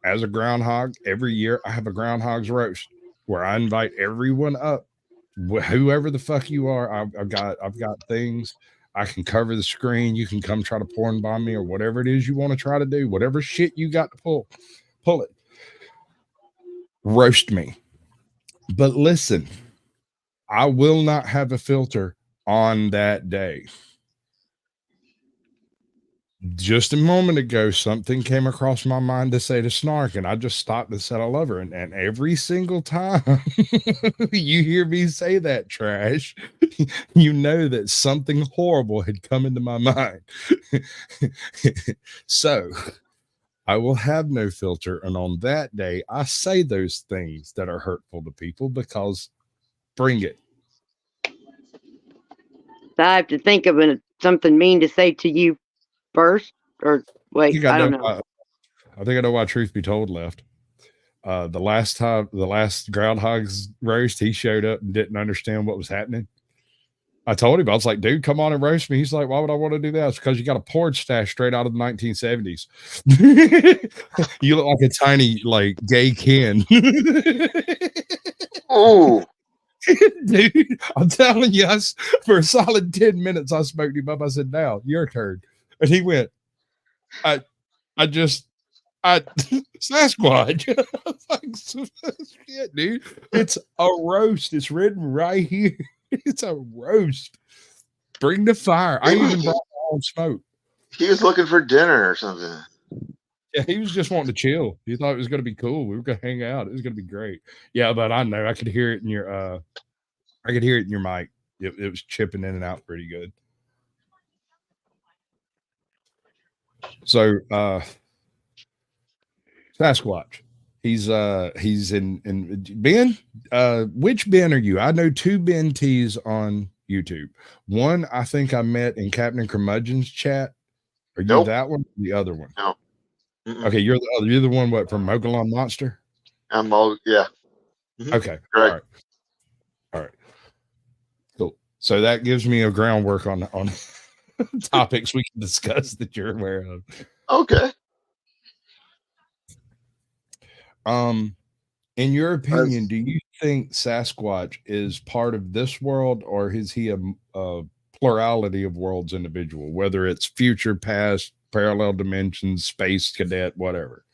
As a groundhog, every year I have a groundhog's roast where I invite everyone up, whoever the fuck you are. I've got things. I can cover the screen. You can come try to porn bomb me or whatever it is you want to try to do. Whatever shit you got to pull it. Roast me. But listen, I will not have a filter on that day. Just a moment ago, something came across my mind to say to Snark, and I just stopped and said I love her. And every single time you hear me say that trash, you know that something horrible had come into my mind. So I will have no filter. And on that day, I say those things that are hurtful to people because bring it. I have to think of something mean to say to you first, or wait, I don't know. I think I know why Truth Be Told left. The last groundhog's roast, he showed up and didn't understand what was happening. I told him, I was like, dude, come on and roast me. He's like, why would I want to do that? It's because you got a porridge stash straight out of the 1970s. You look like a tiny, like, gay Ken. Oh, dude, I'm telling you, for a solid 10 minutes, I smoked him up. I said, now, your turn. And he went, I Sasquatch. Like, shit, dude. It's a roast. It's written right here. It's a roast. Bring the fire. I even brought my own smoke. He was looking for dinner or something. Yeah, he was just wanting to chill. He thought it was going to be cool. We were going to hang out. It was going to be great. Yeah, but I know I could hear it in your mic. It was chipping in and out pretty good. So Sasquatch. He's in Ben. Which Ben are you? I know 2 Ben T's on YouTube. One I think I met in Captain Curmudgeon's chat. Are you that one? Or the other one? No. Okay, you're the other. You're the one what from Mogollon Monster? I'm all yeah. Okay. Right. All right. Cool. So that gives me a groundwork on topics we can discuss that you're aware of. Okay. In your opinion, do you think Sasquatch is part of this world, or is he a plurality of worlds individual, whether it's future, past, parallel dimensions, space cadet, whatever?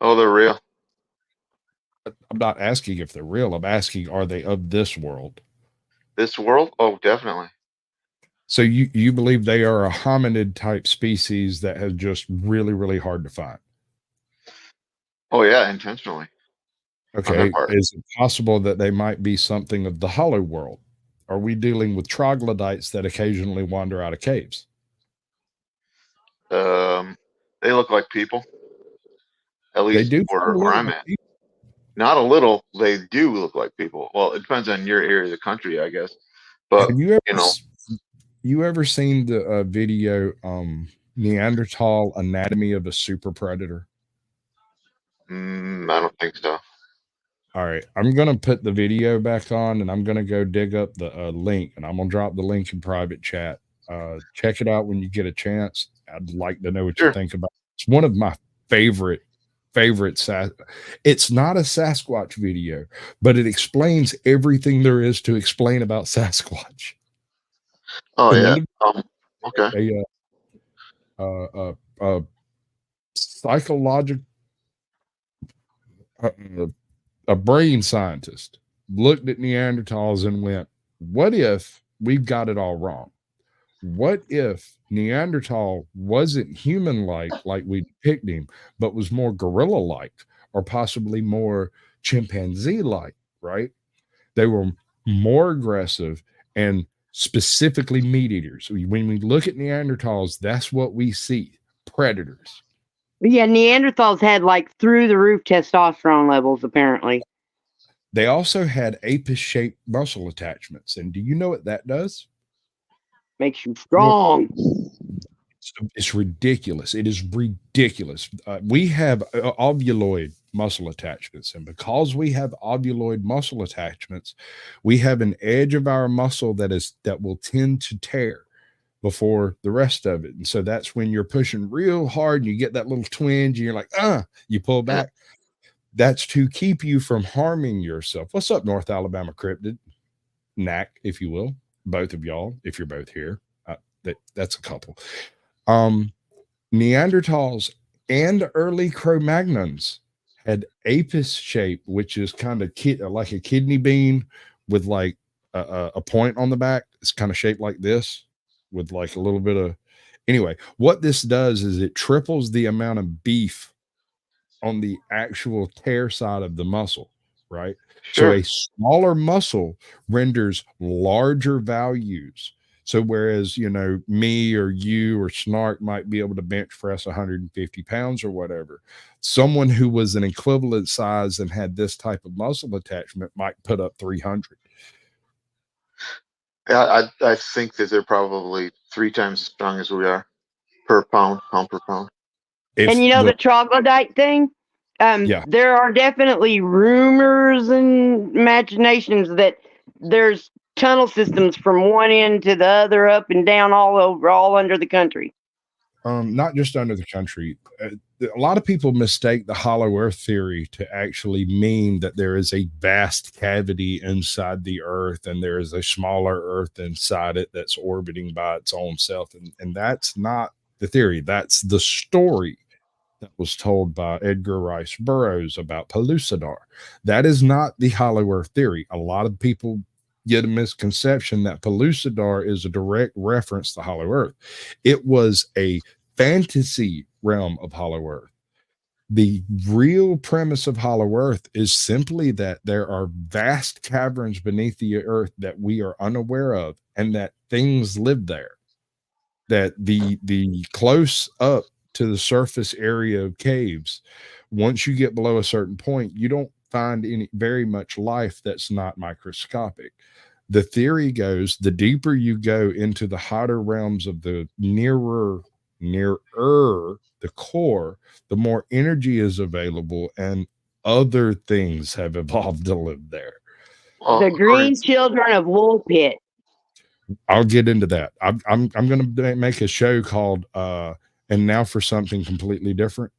Oh, they're real. I'm not asking if they're real. I'm asking, are they of this world? This world? Oh, definitely. So you believe they are a hominid type species that has just really, really hard to find? Oh yeah, intentionally. On their Okay. part. Is it possible that they might be something of the hollow world? Are we dealing with troglodytes that occasionally wander out of caves? They look like people. At They least do where I'm at. Not a little. They do look like people. Well, it depends on your area of the country, I guess. But Have you you ever know, seen the video Neanderthal Anatomy of a Super Predator? I don't think so. All right, I'm gonna put the video back on, and I'm gonna go dig up the link, and I'm gonna drop the link in private chat. Check it out when you get a chance. I'd like to know what you think about it. It's one of my favorite. It's not a Sasquatch video, but it explains everything there is to explain about Sasquatch. Oh yeah. Okay. Psychological a brain scientist looked at Neanderthals and went, what if we've got it all wrong? What if Neanderthal wasn't human-like like we depict him, but was more gorilla-like or possibly more chimpanzee-like, right? They were more aggressive and specifically meat eaters. When we look at Neanderthals, that's what we see, predators. Yeah, Neanderthals had like through the roof testosterone levels, apparently. They also had apis-shaped muscle attachments. And do you know what that does? Makes you strong. It's ridiculous. It is ridiculous. We have ovuloid muscle attachments. And because we have ovuloid muscle attachments, we have an edge of our muscle that will tend to tear before the rest of it. And so that's when you're pushing real hard and you get that little twinge and you're like, you pull back. That's to keep you from harming yourself. What's up, North Alabama Cryptid? Knack, if you will. Both of y'all, if you're both here. That's a couple. Neanderthals and early Cro-Magnons had apis shape, which is kind of like a kidney bean with like a point on the back. It's kind of shaped like this with like a little bit of, anyway, what this does is it triples the amount of beef on the actual tear side of the muscle, right? Sure. So a smaller muscle renders larger values. So whereas, me or you or Snark might be able to bench press 150 pounds or whatever, someone who was an equivalent size and had this type of muscle attachment might put up 300. Yeah, I think that they're probably 3 times as strong as we are pound per pound. And the troglodyte thing? There are definitely rumors and imaginations that there's tunnel systems from one end to the other, up and down, all under the country. Not just under the country. A lot of people mistake the hollow earth theory to actually mean that there is a vast cavity inside the earth and there is a smaller earth inside it that's orbiting by its own self. And that's not the theory. That's the story that was told by Edgar Rice Burroughs about Pellucidar. That is not the hollow earth theory. A lot of people get a misconception that Pellucidar is a direct reference to hollow earth. It was a fantasy realm of hollow earth. The real premise of hollow earth is simply that there are vast caverns beneath the earth that we are unaware of and that things live there. That the close up to the surface area of caves, once you get below a certain point, you don't find very much life that's not microscopic. The theory goes, the deeper you go into the hotter realms of the nearer the core, the more energy is available and other things have evolved to live there. The green children of Woolpit. I'll get into that. I'm going to make a show called And Now for Something Completely Different.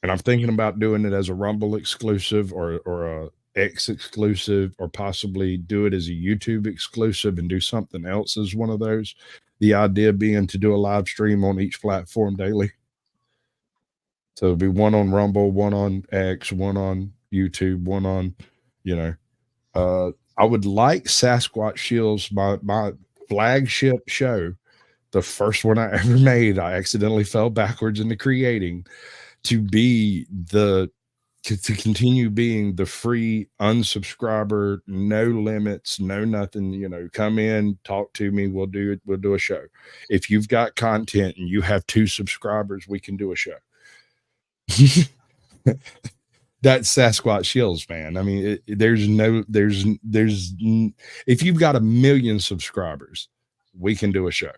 And I'm thinking about doing it as a Rumble exclusive or a X exclusive, or possibly do it as a YouTube exclusive and do something else as one of those. The idea being to do a live stream on each platform daily. So it'll be one on Rumble, one on X, one on YouTube, one on, you know, I would like Sasquatch Shills, my flagship show, the first one I ever made. I accidentally fell backwards into creating, to be to continue being the free unsubscriber, no limits, no nothing, you know, come in, talk to me, we'll do a show. If you've got content and you have 2 subscribers, we can do a show. That's Sasquatch Shills, man. I mean, if you've got 1 million subscribers, we can do a show.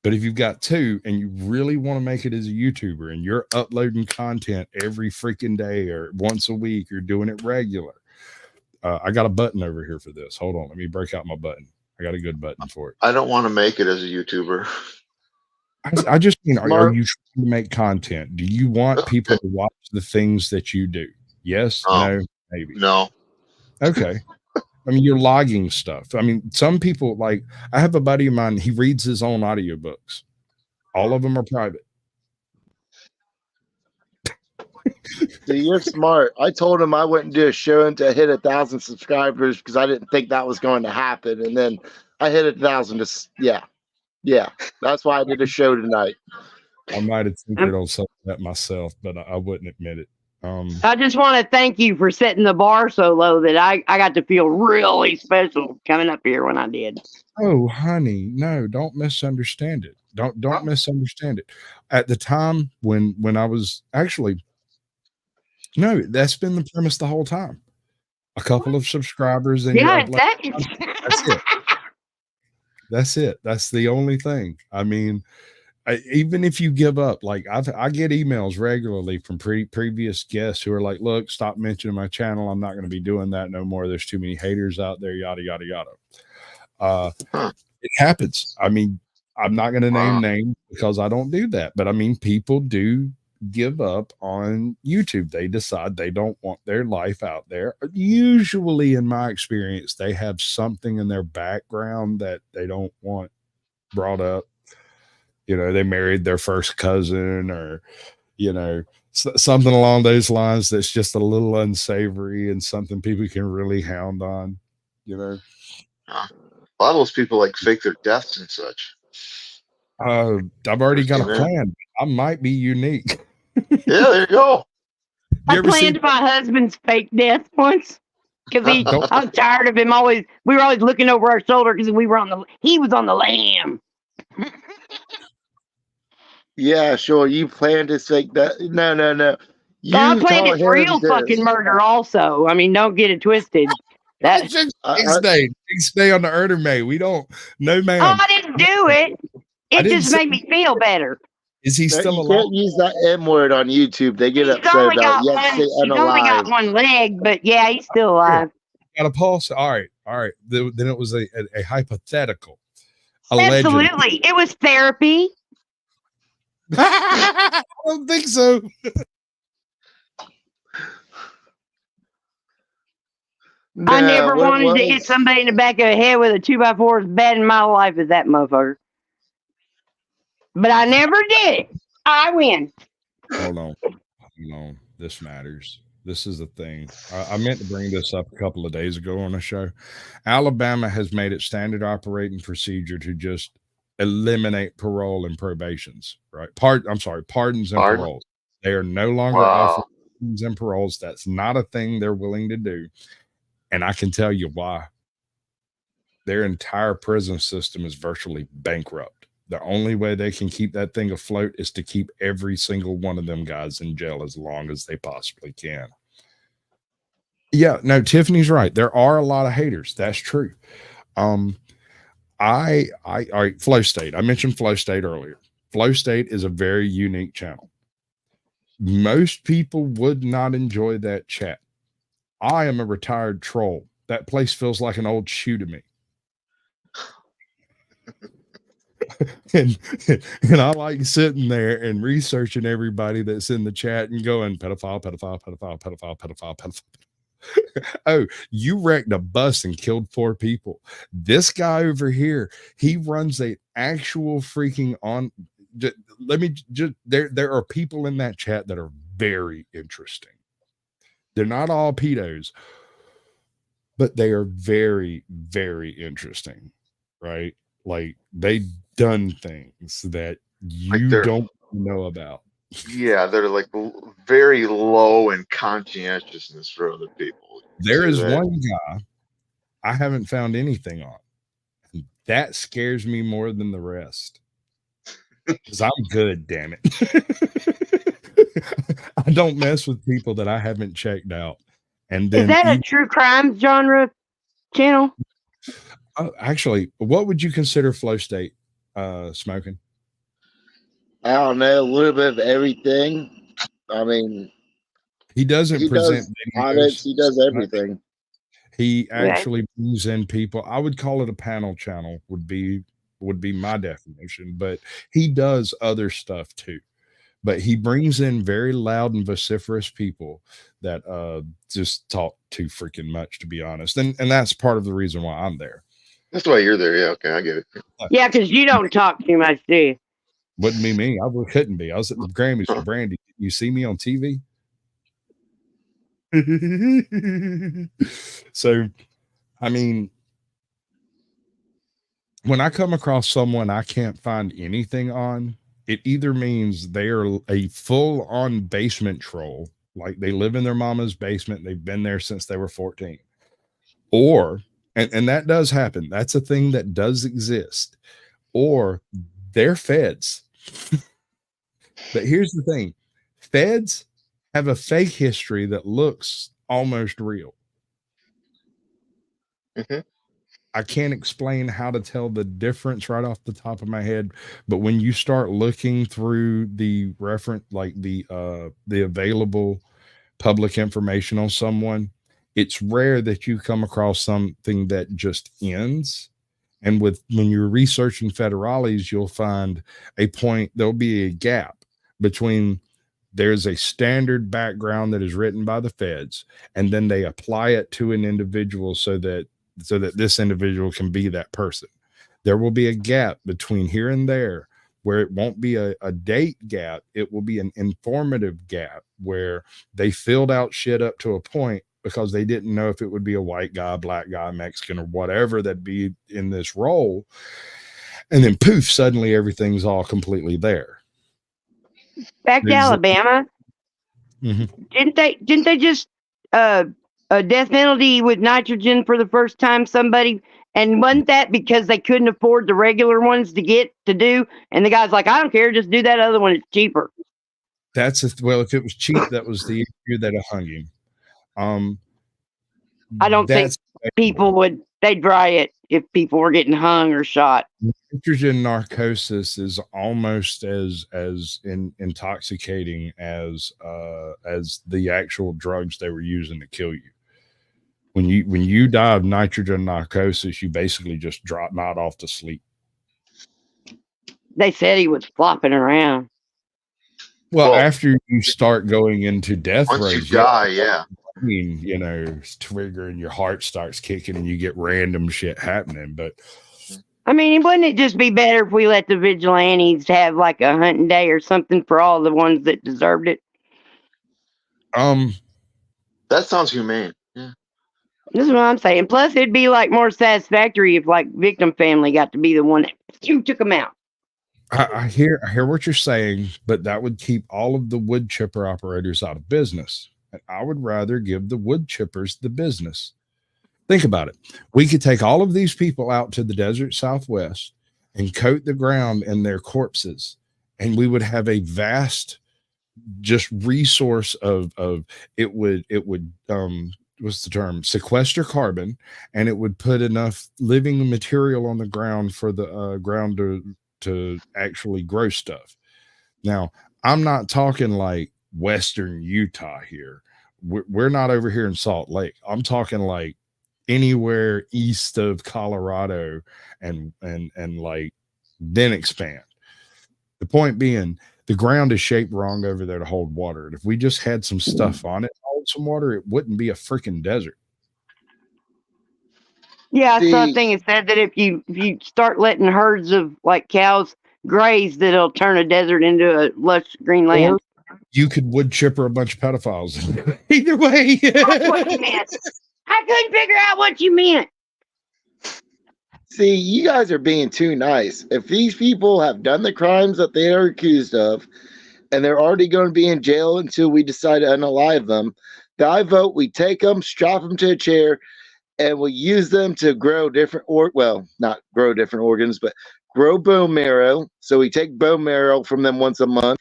But if you've got 2 and you really want to make it as a YouTuber and you're uploading content every freaking day or once a week, you're doing it regular. I got a button over here for this. Hold on. Let me break out my button. I got a good button for it. I don't want to make it as a YouTuber. I just mean, are you trying to make content? Do you want people to watch the things that you do? Yes, no, maybe. No. Okay. I mean, you're logging stuff. I mean, some people, like, I have a buddy of mine, he reads his own audiobooks. All of them are private. See, you're smart. I told him I wouldn't do a show until I hit 1,000 subscribers because I didn't think that was going to happen. And then I hit 1,000. Yeah. That's why I did a show tonight. I might have tinkered on some of that myself, but I wouldn't admit it. I just want to thank you for setting the bar so low that I got to feel really special coming up here when I did. Oh, honey, no, don't misunderstand it. Don't misunderstand it. At the time when I was actually, no, that's been the premise the whole time. A couple of subscribers and yeah, that's it. That's it. That's the only thing. I mean, even if you give up, like I get emails regularly from previous guests who are like, look, stop mentioning my channel. I'm not going to be doing that no more. There's too many haters out there, yada, yada, yada. It happens. I mean, I'm not going to name names because I don't do that. But I mean, people do give up on YouTube. They decide they don't want their life out there. Usually, in my experience, they have something in their background that they don't want brought up. You know, they married their first cousin, or, you know, something along those lines that's just a little unsavory and something people can really hound on, you know. A lot of those people like fake their deaths and such. I've already got a plan. I might be unique. Yeah, there you go. I planned my husband's fake death once because I'm tired of him we were always looking over our shoulder because he was on the lam. Yeah, sure. You planned to fake that. No. I planned his real fucking murder also. I mean, don't get it twisted. Big stay on the Erder May. We don't. No, ma'am. Oh, I didn't do it. It just made me feel better. Is he still alive? You can't use that M word on YouTube. They get upset about it. He's only got one leg, but yeah, he's still alive. Got a pulse. All right. Then it was a hypothetical. Absolutely. It was therapy. I don't think so. I never wanted to hit somebody in the back of the head with a 2x4 as bad in my life as that motherfucker. But I never did it. I win. Hold on. This matters. This is the thing. I meant to bring this up a couple of days ago on a show. Alabama has made it standard operating procedure to just eliminate parole and probations, right? Pardons and paroles. They are no longer offering pardons and paroles. That's not a thing they're willing to do. And I can tell you why. Their entire prison system is virtually bankrupt. The only way they can keep that thing afloat is to keep every single one of them guys in jail as long as they possibly can. Yeah, no, Tiffany's right. There are a lot of haters. That's true. All right, Flow State. I mentioned Flow State earlier. Flow State is a very unique channel. Most people would not enjoy that chat. I am a retired troll. That place feels like an old shoe to me. and I like sitting there and researching everybody that's in the chat and going, pedophile. Oh, you wrecked a bus and killed 4 people. This guy over here, he runs a actual freaking on. There are people in that chat that are very interesting. They're not all pedos, but they are very, very interesting, right? Like they done things that you they're- don't know about. Yeah, they're like very low in conscientiousness for other people. There is that. one guy I haven't found anything on. And that scares me more than the rest. Because I'm good, damn it. I don't mess with people that I haven't checked out. And then Is that a true crime genre channel? Actually, what would you consider Flow State smoking? I don't know, a little bit of everything. I mean, he doesn't present audits, he does everything. He actually brings in people. I would call it a panel channel would be my definition, but he does other stuff too. But he brings in very loud and vociferous people that just talk too freaking much, to be honest. And that's part of the reason why I'm there. That's why you're there. Yeah, okay, I get it. Yeah, because you don't talk too much, do you? Wouldn't be me. I couldn't be. I was at the Grammys for Brandy. You see me on TV? So, I mean, when I come across someone I can't find anything on, it either means they are a full-on basement troll, like they live in their mama's basement, they've been there since they were 14, or and that does happen. That's a thing that does exist. Or they're feds. But here's the thing. Feds have a fake history that looks almost real. I can't explain how to tell the difference right off the top of my head, but when you start looking through the reference, like the available public information on someone, it's rare that you come across something that just ends. And when you're researching federales, you'll find there'll be a gap between there's a standard background that is written by the feds, and then they apply it to an individual so that this individual can be that person. There will be a gap between here and there where it won't be a date gap. It will be an informative gap where they filled out shit up to a point because they didn't know if it would be a white guy, black guy, Mexican, or whatever that'd be in this role. And then poof, suddenly everything's all completely there. Back to Alabama. Didn't they just a death penalty with nitrogen for the first time? Somebody, and wasn't that because they couldn't afford the regular ones to do? And the guy's like, I don't care, just do that other one. It's cheaper. Well, if it was cheap, that was the issue that hung him. I don't think they'd try it if people were getting hung or shot. Nitrogen narcosis is almost as intoxicating as the actual drugs they were using to kill you. When you die of nitrogen narcosis, you basically just nod off to sleep. They said he was flopping around. Well, after you start going into death once rays, you die, yeah. I mean, trigger and your heart starts kicking and you get random shit happening. But I mean, wouldn't it just be better if we let the vigilantes have like a hunting day or something for all the ones that deserved it? That sounds humane. Yeah. This is what I'm saying. Plus, it'd be like more satisfactory if like victim family got to be the one that took them out. I hear what you're saying, but that would keep all of the wood chipper operators out of business. And I would rather give the wood chippers the business. Think about it. We could take all of these people out to the desert Southwest and coat the ground in their corpses, and we would have a vast just resource of it would what's the term, sequester carbon, and it would put enough living material on the ground for the ground to actually grow stuff. Now, I'm not talking like Western Utah here. We're not over here in Salt Lake. I'm talking like anywhere east of Colorado and like then expand. The point being, the ground is shaped wrong over there to hold water. And if we just had some stuff on it, hold some water, it wouldn't be a freaking desert. Yeah, I saw a thing that said that if you start letting herds of like cows graze, that it'll turn a desert into a lush green land. you could wood chipper a bunch of pedophiles. Either way. That's what you meant. I couldn't figure out what you meant. See, you guys are being too nice. If these people have done the crimes that they are accused of, and they're already going to be in jail until we decide to unalive them, then I vote we take them, strap them to a chair, and we use them to grow different not grow different organs, but grow bone marrow. So we take bone marrow from them once a month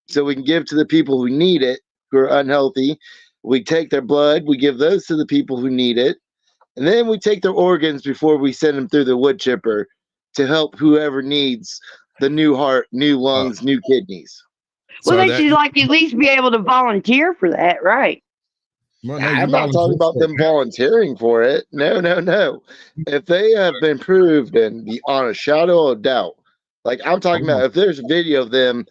so we can give to the people who need it, who are unhealthy. We take their blood, we give those to the people who need it, and then we take their organs before we send them through the wood chipper to help whoever needs the new heart, new lungs, new kidneys. Well, they should like at least be able to volunteer for that, right? Well, I'm not talking about them volunteering for it. No. If they have been proved and beyond a shadow of doubt, like I'm talking about, if there's a video of them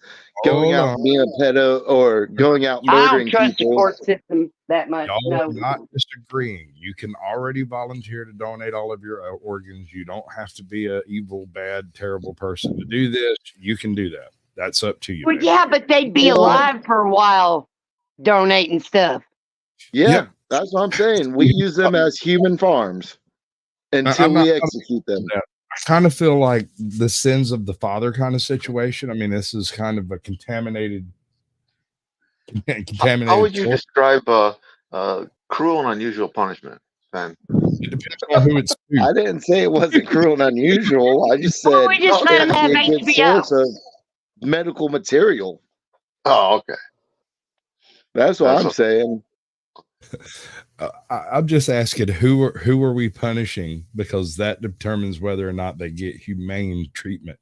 going out being a pedo or going out I don't murdering trust the people, court system that much. Y'all No. are not disagreeing. You can already volunteer to donate all of your organs. You don't have to be a evil, bad, terrible person to do this. You can do that. That's up to you. Well, yeah, but they'd be alive for a while donating stuff. yeah, that's what I'm saying. We use them as human farms until we execute them. I kind of feel like the sins of the father kind of situation. I mean, this is kind of a contaminated. How would you describe cruel and unusual punishment, Ben? It depends on who it's to. I didn't say it wasn't cruel and unusual. I just said we just let them have a good HBO. source of medical material. Oh, okay. That's what I'm saying. I'm just asking who are we punishing, because that determines whether or not they get humane treatment.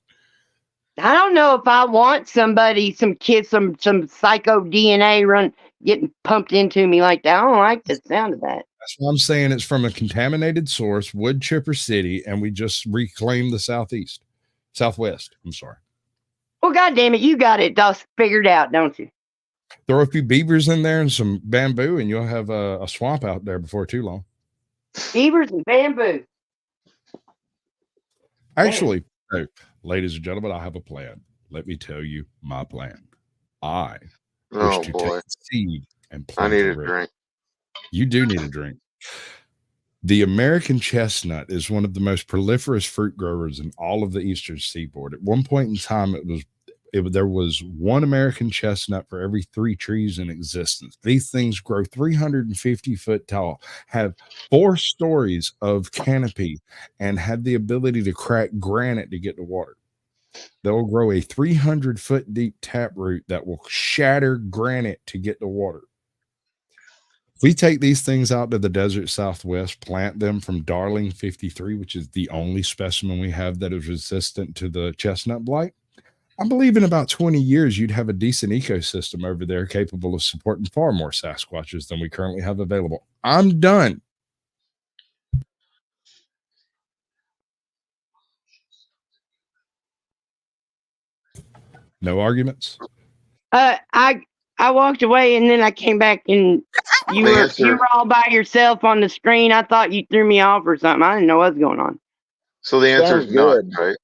I don't know if I want somebody, some kid, some psycho DNA getting pumped into me like that. I don't like the sound of that. That's what I'm saying. It's from a contaminated source, Wood Chipper City, and we just reclaim the southwest. I'm sorry. Well, goddamn it, you got it all figured out, don't you? Throw a few beavers in there and some bamboo, and you'll have a swamp out there before too long. Beavers and bamboo. Actually, no, ladies and gentlemen, I have a plan. Let me tell you my plan. I wish to take a seed and plant I need a root. drink. You do need a drink. The American chestnut is one of the most proliferous fruit growers in all of the eastern seaboard. At one point in time, there was one American chestnut for every 3 trees in existence. These things grow 350 foot tall, have 4 stories of canopy, and have the ability to crack granite to get to water. They'll grow a 300 foot deep taproot that will shatter granite to get to water. If we take these things out to the desert Southwest, plant them from Darling 53, which is the only specimen we have that is resistant to the chestnut blight, I believe in about 20 years, you'd have a decent ecosystem over there capable of supporting far more Sasquatches than we currently have available. I'm done. No arguments? I walked away and then I came back and you were all by yourself on the screen. I thought you threw me off or something. I didn't know what was going on. So the answer is none, right?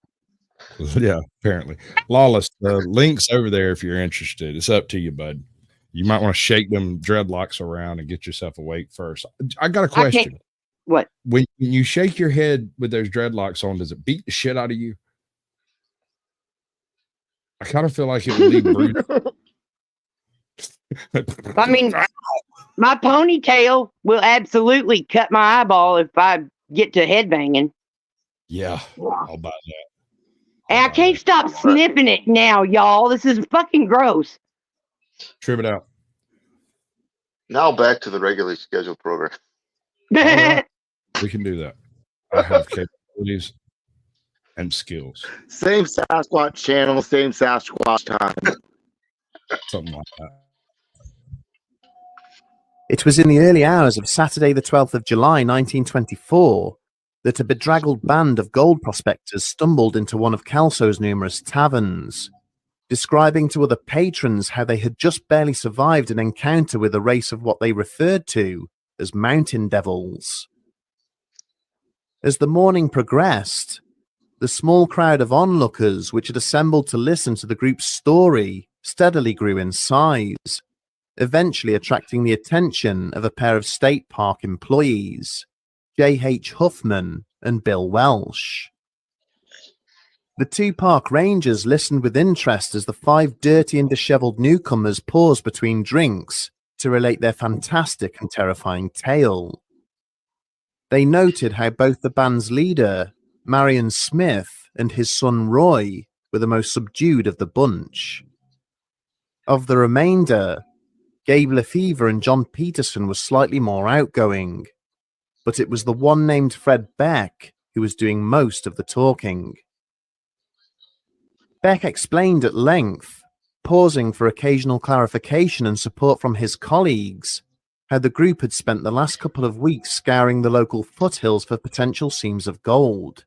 Yeah, apparently. Lawless, the link's over there if you're interested. It's up to you, bud. You might want to shake them dreadlocks around and get yourself awake first. I got a question. What? When you shake your head with those dreadlocks on, does it beat the shit out of you? I kind of feel like it would leave bruises. I mean, my ponytail will absolutely cut my eyeball if I get to headbanging. Yeah, I'll buy that. And I can't stop sniffing it now, y'all. This is fucking gross. Trim it out. Now back to the regularly scheduled program. Right. We can do that. I have capabilities and skills. Same Sasquatch channel, same Sasquatch time. Something like that. It was in the early hours of Saturday the 12th of July 1924 that a bedraggled band of gold prospectors stumbled into one of Kelso's numerous taverns, describing to other patrons how they had just barely survived an encounter with a race of what they referred to as mountain devils. As the morning progressed, the small crowd of onlookers which had assembled to listen to the group's story steadily grew in size, eventually attracting the attention of a pair of state park employees, J.H. Huffman and Bill Welsh. The two park rangers listened with interest as the 5 dirty and disheveled newcomers paused between drinks to relate their fantastic and terrifying tale. They noted how both the band's leader, Marion Smith, and his son Roy were the most subdued of the bunch. Of the remainder, Gabe Lefevre and John Peterson were slightly more outgoing, but it was the one named Fred Beck who was doing most of the talking. Beck explained at length, pausing for occasional clarification and support from his colleagues, how the group had spent the last couple of weeks scouring the local foothills for potential seams of gold.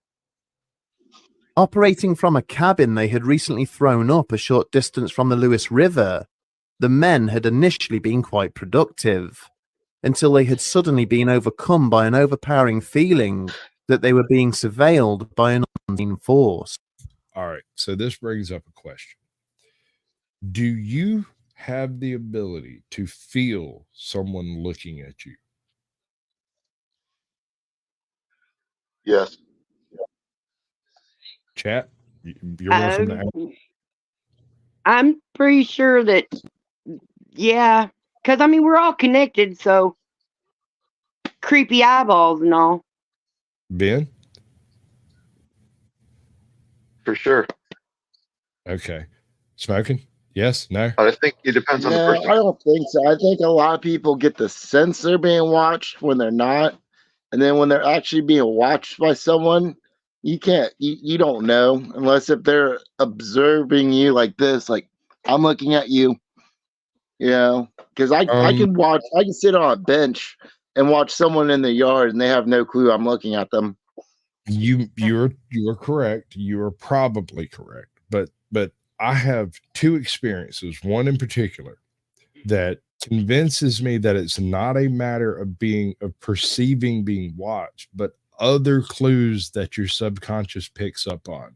Operating from a cabin they had recently thrown up a short distance from the Lewis River, the men had initially been quite productive, until they had suddenly been overcome by an overpowering feeling that they were being surveilled by an unseen force. All right, so this brings up a question. Do you have the ability to feel someone looking at you? Yes. Chat, you're welcome to ask. I'm pretty sure that, yeah, because I mean, we're all connected, so creepy eyeballs and all. Ben? For sure. Okay. Smoking? Yes? No? I think it depends on the No, person. I don't think so. I think a lot of people get the sense they're being watched when they're not. And then when they're actually being watched by someone, you don't know unless if they're observing you like this, like I'm looking at you, because I can sit on a bench and watch someone in the yard and they have no clue I'm looking at them. You're correct. You are probably correct. But I have 2 experiences, one in particular, that convinces me that it's not a matter of perceiving being watched, but other clues that your subconscious picks up on.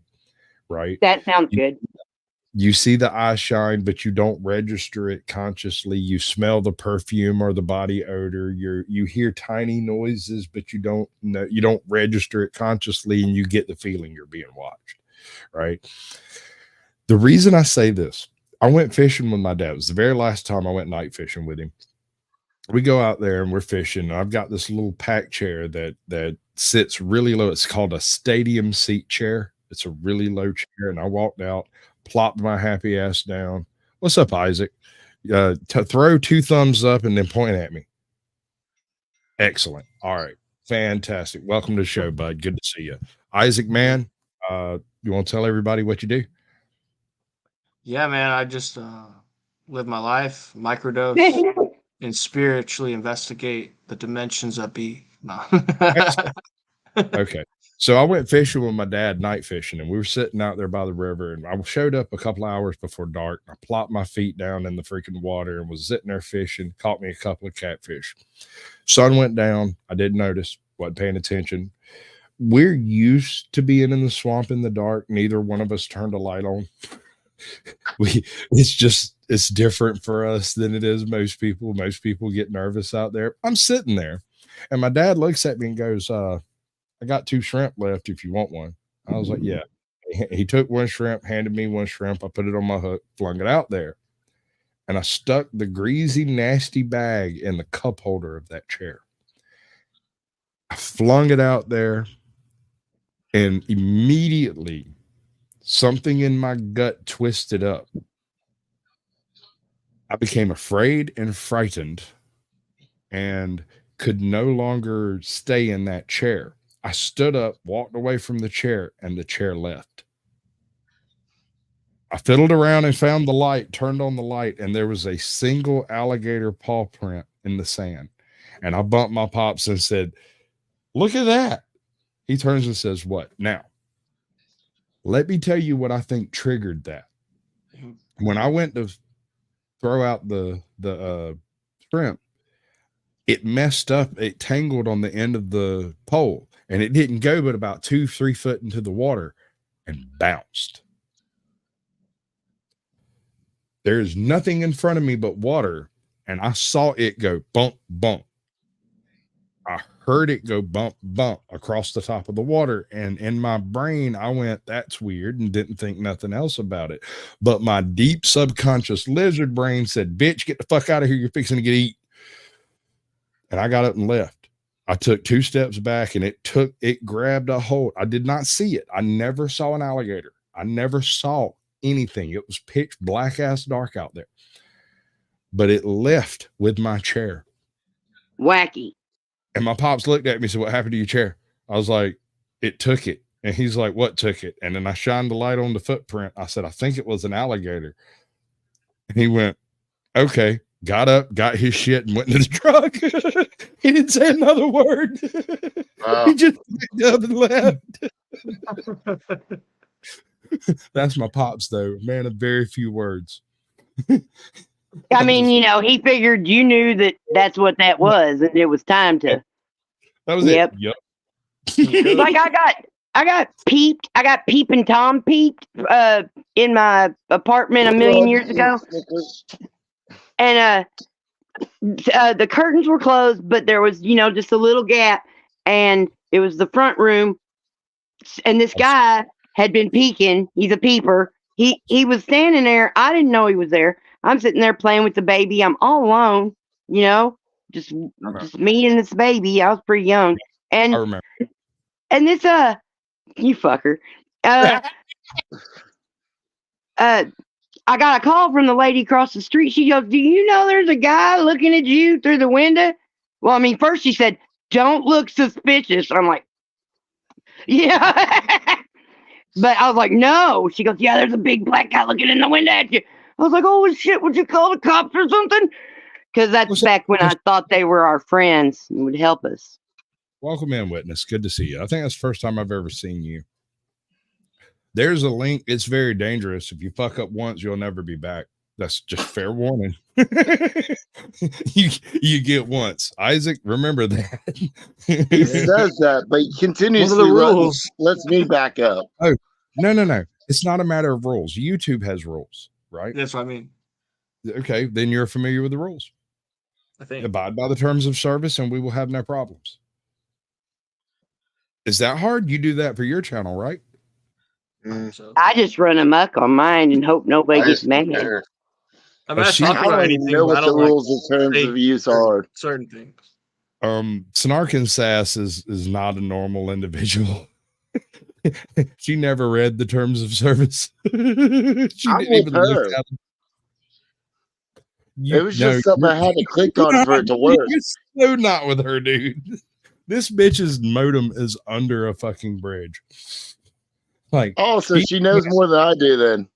Right? That sounds good. You see the eye shine, but you don't register it consciously. You smell the perfume or the body odor. You hear tiny noises, but you don't register it consciously, and you get the feeling you're being watched. Right? The reason I say this, I went fishing with my dad. It was the very last time I went night fishing with him. We go out there and we're fishing. And I've got this little pack chair that sits really low. It's called a stadium seat chair. It's a really low chair. And I walked out, plopped my happy ass down. What's up, Isaac? Throw 2 thumbs up and then point at me. Excellent. All right. Fantastic. Welcome to the show, bud. Good to see you. Isaac, man, you want to tell everybody what you do? Yeah, man, I just live my life, microdose, and spiritually investigate the dimensions that be. No. Okay. So I went fishing with my dad, night fishing, and we were sitting out there by the river, and I showed up a couple hours before dark. I plopped my feet down in the freaking water and was sitting there fishing, caught me a couple of catfish. Sun went down. I didn't notice, wasn't paying attention. We're used to being in the swamp in the dark. Neither one of us turned a light on. It's different for us than it is most people. Most people get nervous out there. I'm sitting there, and my dad looks at me and goes, I got 2 shrimp left if you want one. I was like, yeah. He took 1 shrimp, handed me 1 shrimp. I put it on my hook, flung it out there, and I stuck the greasy, nasty bag in the cup holder of that chair. I flung it out there, and immediately something in my gut twisted up. I became afraid and frightened and could no longer stay in that chair. I stood up, walked away from the chair, and the chair left. I fiddled around and found the light, turned on the light, and there was a single alligator paw print in the sand. And I bumped my pops and said, "Look at that." He turns and says, "What?" Now, let me tell you what I think triggered that. When I went to throw out the shrimp, it messed up. It tangled on the end of the pole, and it didn't go but about 2-3 foot into the water and bounced. There's nothing in front of me but water, and I saw it go bump, bump. I heard it go bump, bump across the top of the water. And in my brain, I went, that's weird, and didn't think nothing else about it. But my deep subconscious lizard brain said, bitch, get the fuck out of here. You're fixing to get eat. And I got up and left. I took 2 steps back, and it grabbed a hold. I did not see it. I never saw an alligator. I never saw anything. It was pitch black ass dark out there. But it left with my chair. Wacky. And my pops looked at me and said, what happened to your chair? I was like, it took it. And he's like, what took it? And then I shined the light on the footprint. I said, I think it was an alligator. And he went, okay, got up, got his shit, and went into the truck. He didn't say another word. Wow. He just picked up and left. That's my pops, though. Man of very few words. I mean, you know, he figured you knew that that's what that was, and it was time to. That was Yep. it. Yep. Like I got peeped. I got peeping Tom peeped in my apartment a million years ago, and the curtains were closed, but there was, you know, just a little gap, and it was the front room, and this guy had been peeking. He's a peeper. He was standing there. I didn't know he was there. I'm sitting there playing with the baby. I'm all alone, you know, just me and this baby. I was pretty young, and I remember. And this you fucker, I got a call from the lady across the street. She goes, "Do you know there's a guy looking at you through the window?" Well, I mean, first she said, "Don't look suspicious." I'm like, yeah. But I was like, no. She goes, "Yeah, there's a big black guy looking in the window at you." I was like, "Oh shit, would you call the cops or something?" Because that's back when I thought they were our friends and would help us. Welcome in, Witness. Good to see you. I think that's the first time I've ever seen you. There's a link. It's very dangerous. If you fuck up once, you'll never be back. That's just fair warning. you get once. Isaac, remember that. He says that, but he continuously lets me back up. Oh, no. It's not a matter of rules. YouTube has rules, right? That's what I mean. Okay, then you're familiar with the rules. I think. Abide by the terms of service, and we will have no problems. Is that hard? You do that for your channel, right? I just run amok on mine and hope nobody gets mad. I'm not talking about anything. Know what I the don't rules in terms of use are. Certain things. Snarkin Sass is not a normal individual. She never read the terms of service. She didn't even look at them. It was just something I had to click on for it to work. You're so not with her, dude. This bitch's modem is under a fucking bridge. Like, oh, so she knows more than I do then.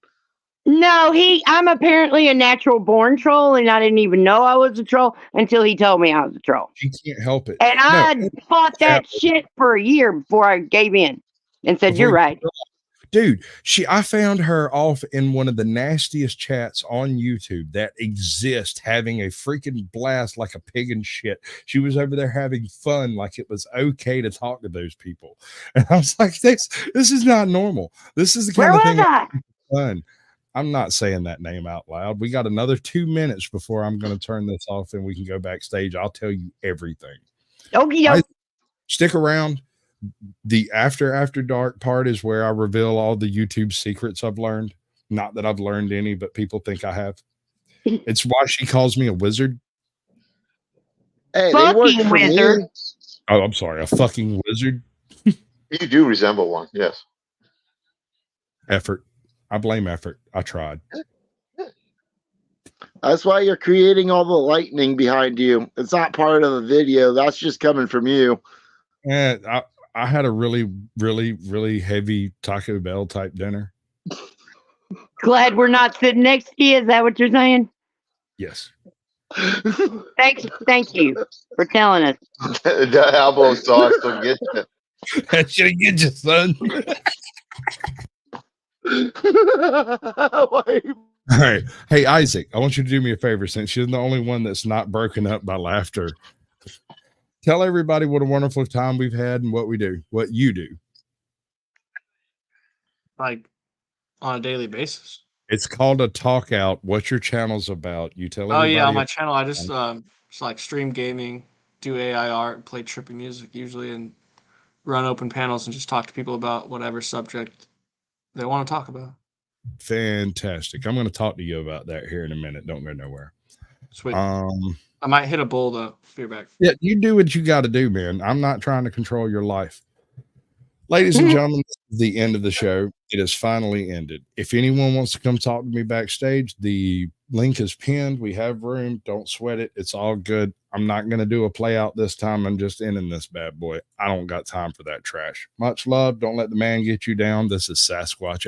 No, I'm apparently a natural born troll, and I didn't even know I was a troll until he told me I was a troll. She can't help it. And I fought that shit for a year before I gave in and said, "You're right." Dude, I found her off in one of the nastiest chats on YouTube that exist, having a freaking blast like a pig in shit. She was over there having fun like it was okay to talk to those people. And I was like, this is not normal. This is the kind of thing that's fun. I'm not saying that name out loud. We got another 2 minutes before I'm going to turn this off and we can go backstage. I'll tell you everything. Okay. Stick around. The after dark part is where I reveal all the YouTube secrets I've learned. Not that I've learned any, but people think I have. It's why she calls me a wizard. Hey, they work for wizard. me. Oh, I'm sorry, a fucking wizard. You do resemble one, yes. Effort. I blame effort. I tried. That's why you're creating all the lightning behind you. It's not part of the video. That's just coming from you. And I had a really, really, really heavy Taco Bell type dinner. Glad we're not sitting next to you. Is that what you're saying? Yes. Thank you for telling us. The elbow sauce will get you. That should get you, son. All right. Hey, Isaac, I want you to do me a favor since you're the only one that's not broken up by laughter. Tell everybody what a wonderful time we've had and what we do, what you do. Like on a daily basis. It's called a talk out. What's your channel's about? You tell Oh everybody. yeah, on my channel, I just like stream gaming, do AI art, play trippy music usually, and run open panels and just talk to people about whatever subject they want to talk about. Fantastic. I'm going to talk to you about that here in a minute. Don't go nowhere. Sweet. I might hit a bowl though. Be right back. Yeah, you do what you got to do, man. I'm not trying to control your life. Ladies and gentlemen, this is the end of the show. It has finally ended. If anyone wants to come talk to me backstage, the link is pinned. We have room. Don't sweat it. It's all good. I'm not going to do a play out this time. I'm just ending this bad boy. I don't got time for that trash. Much love. Don't let the man get you down. This is Sasquatch out.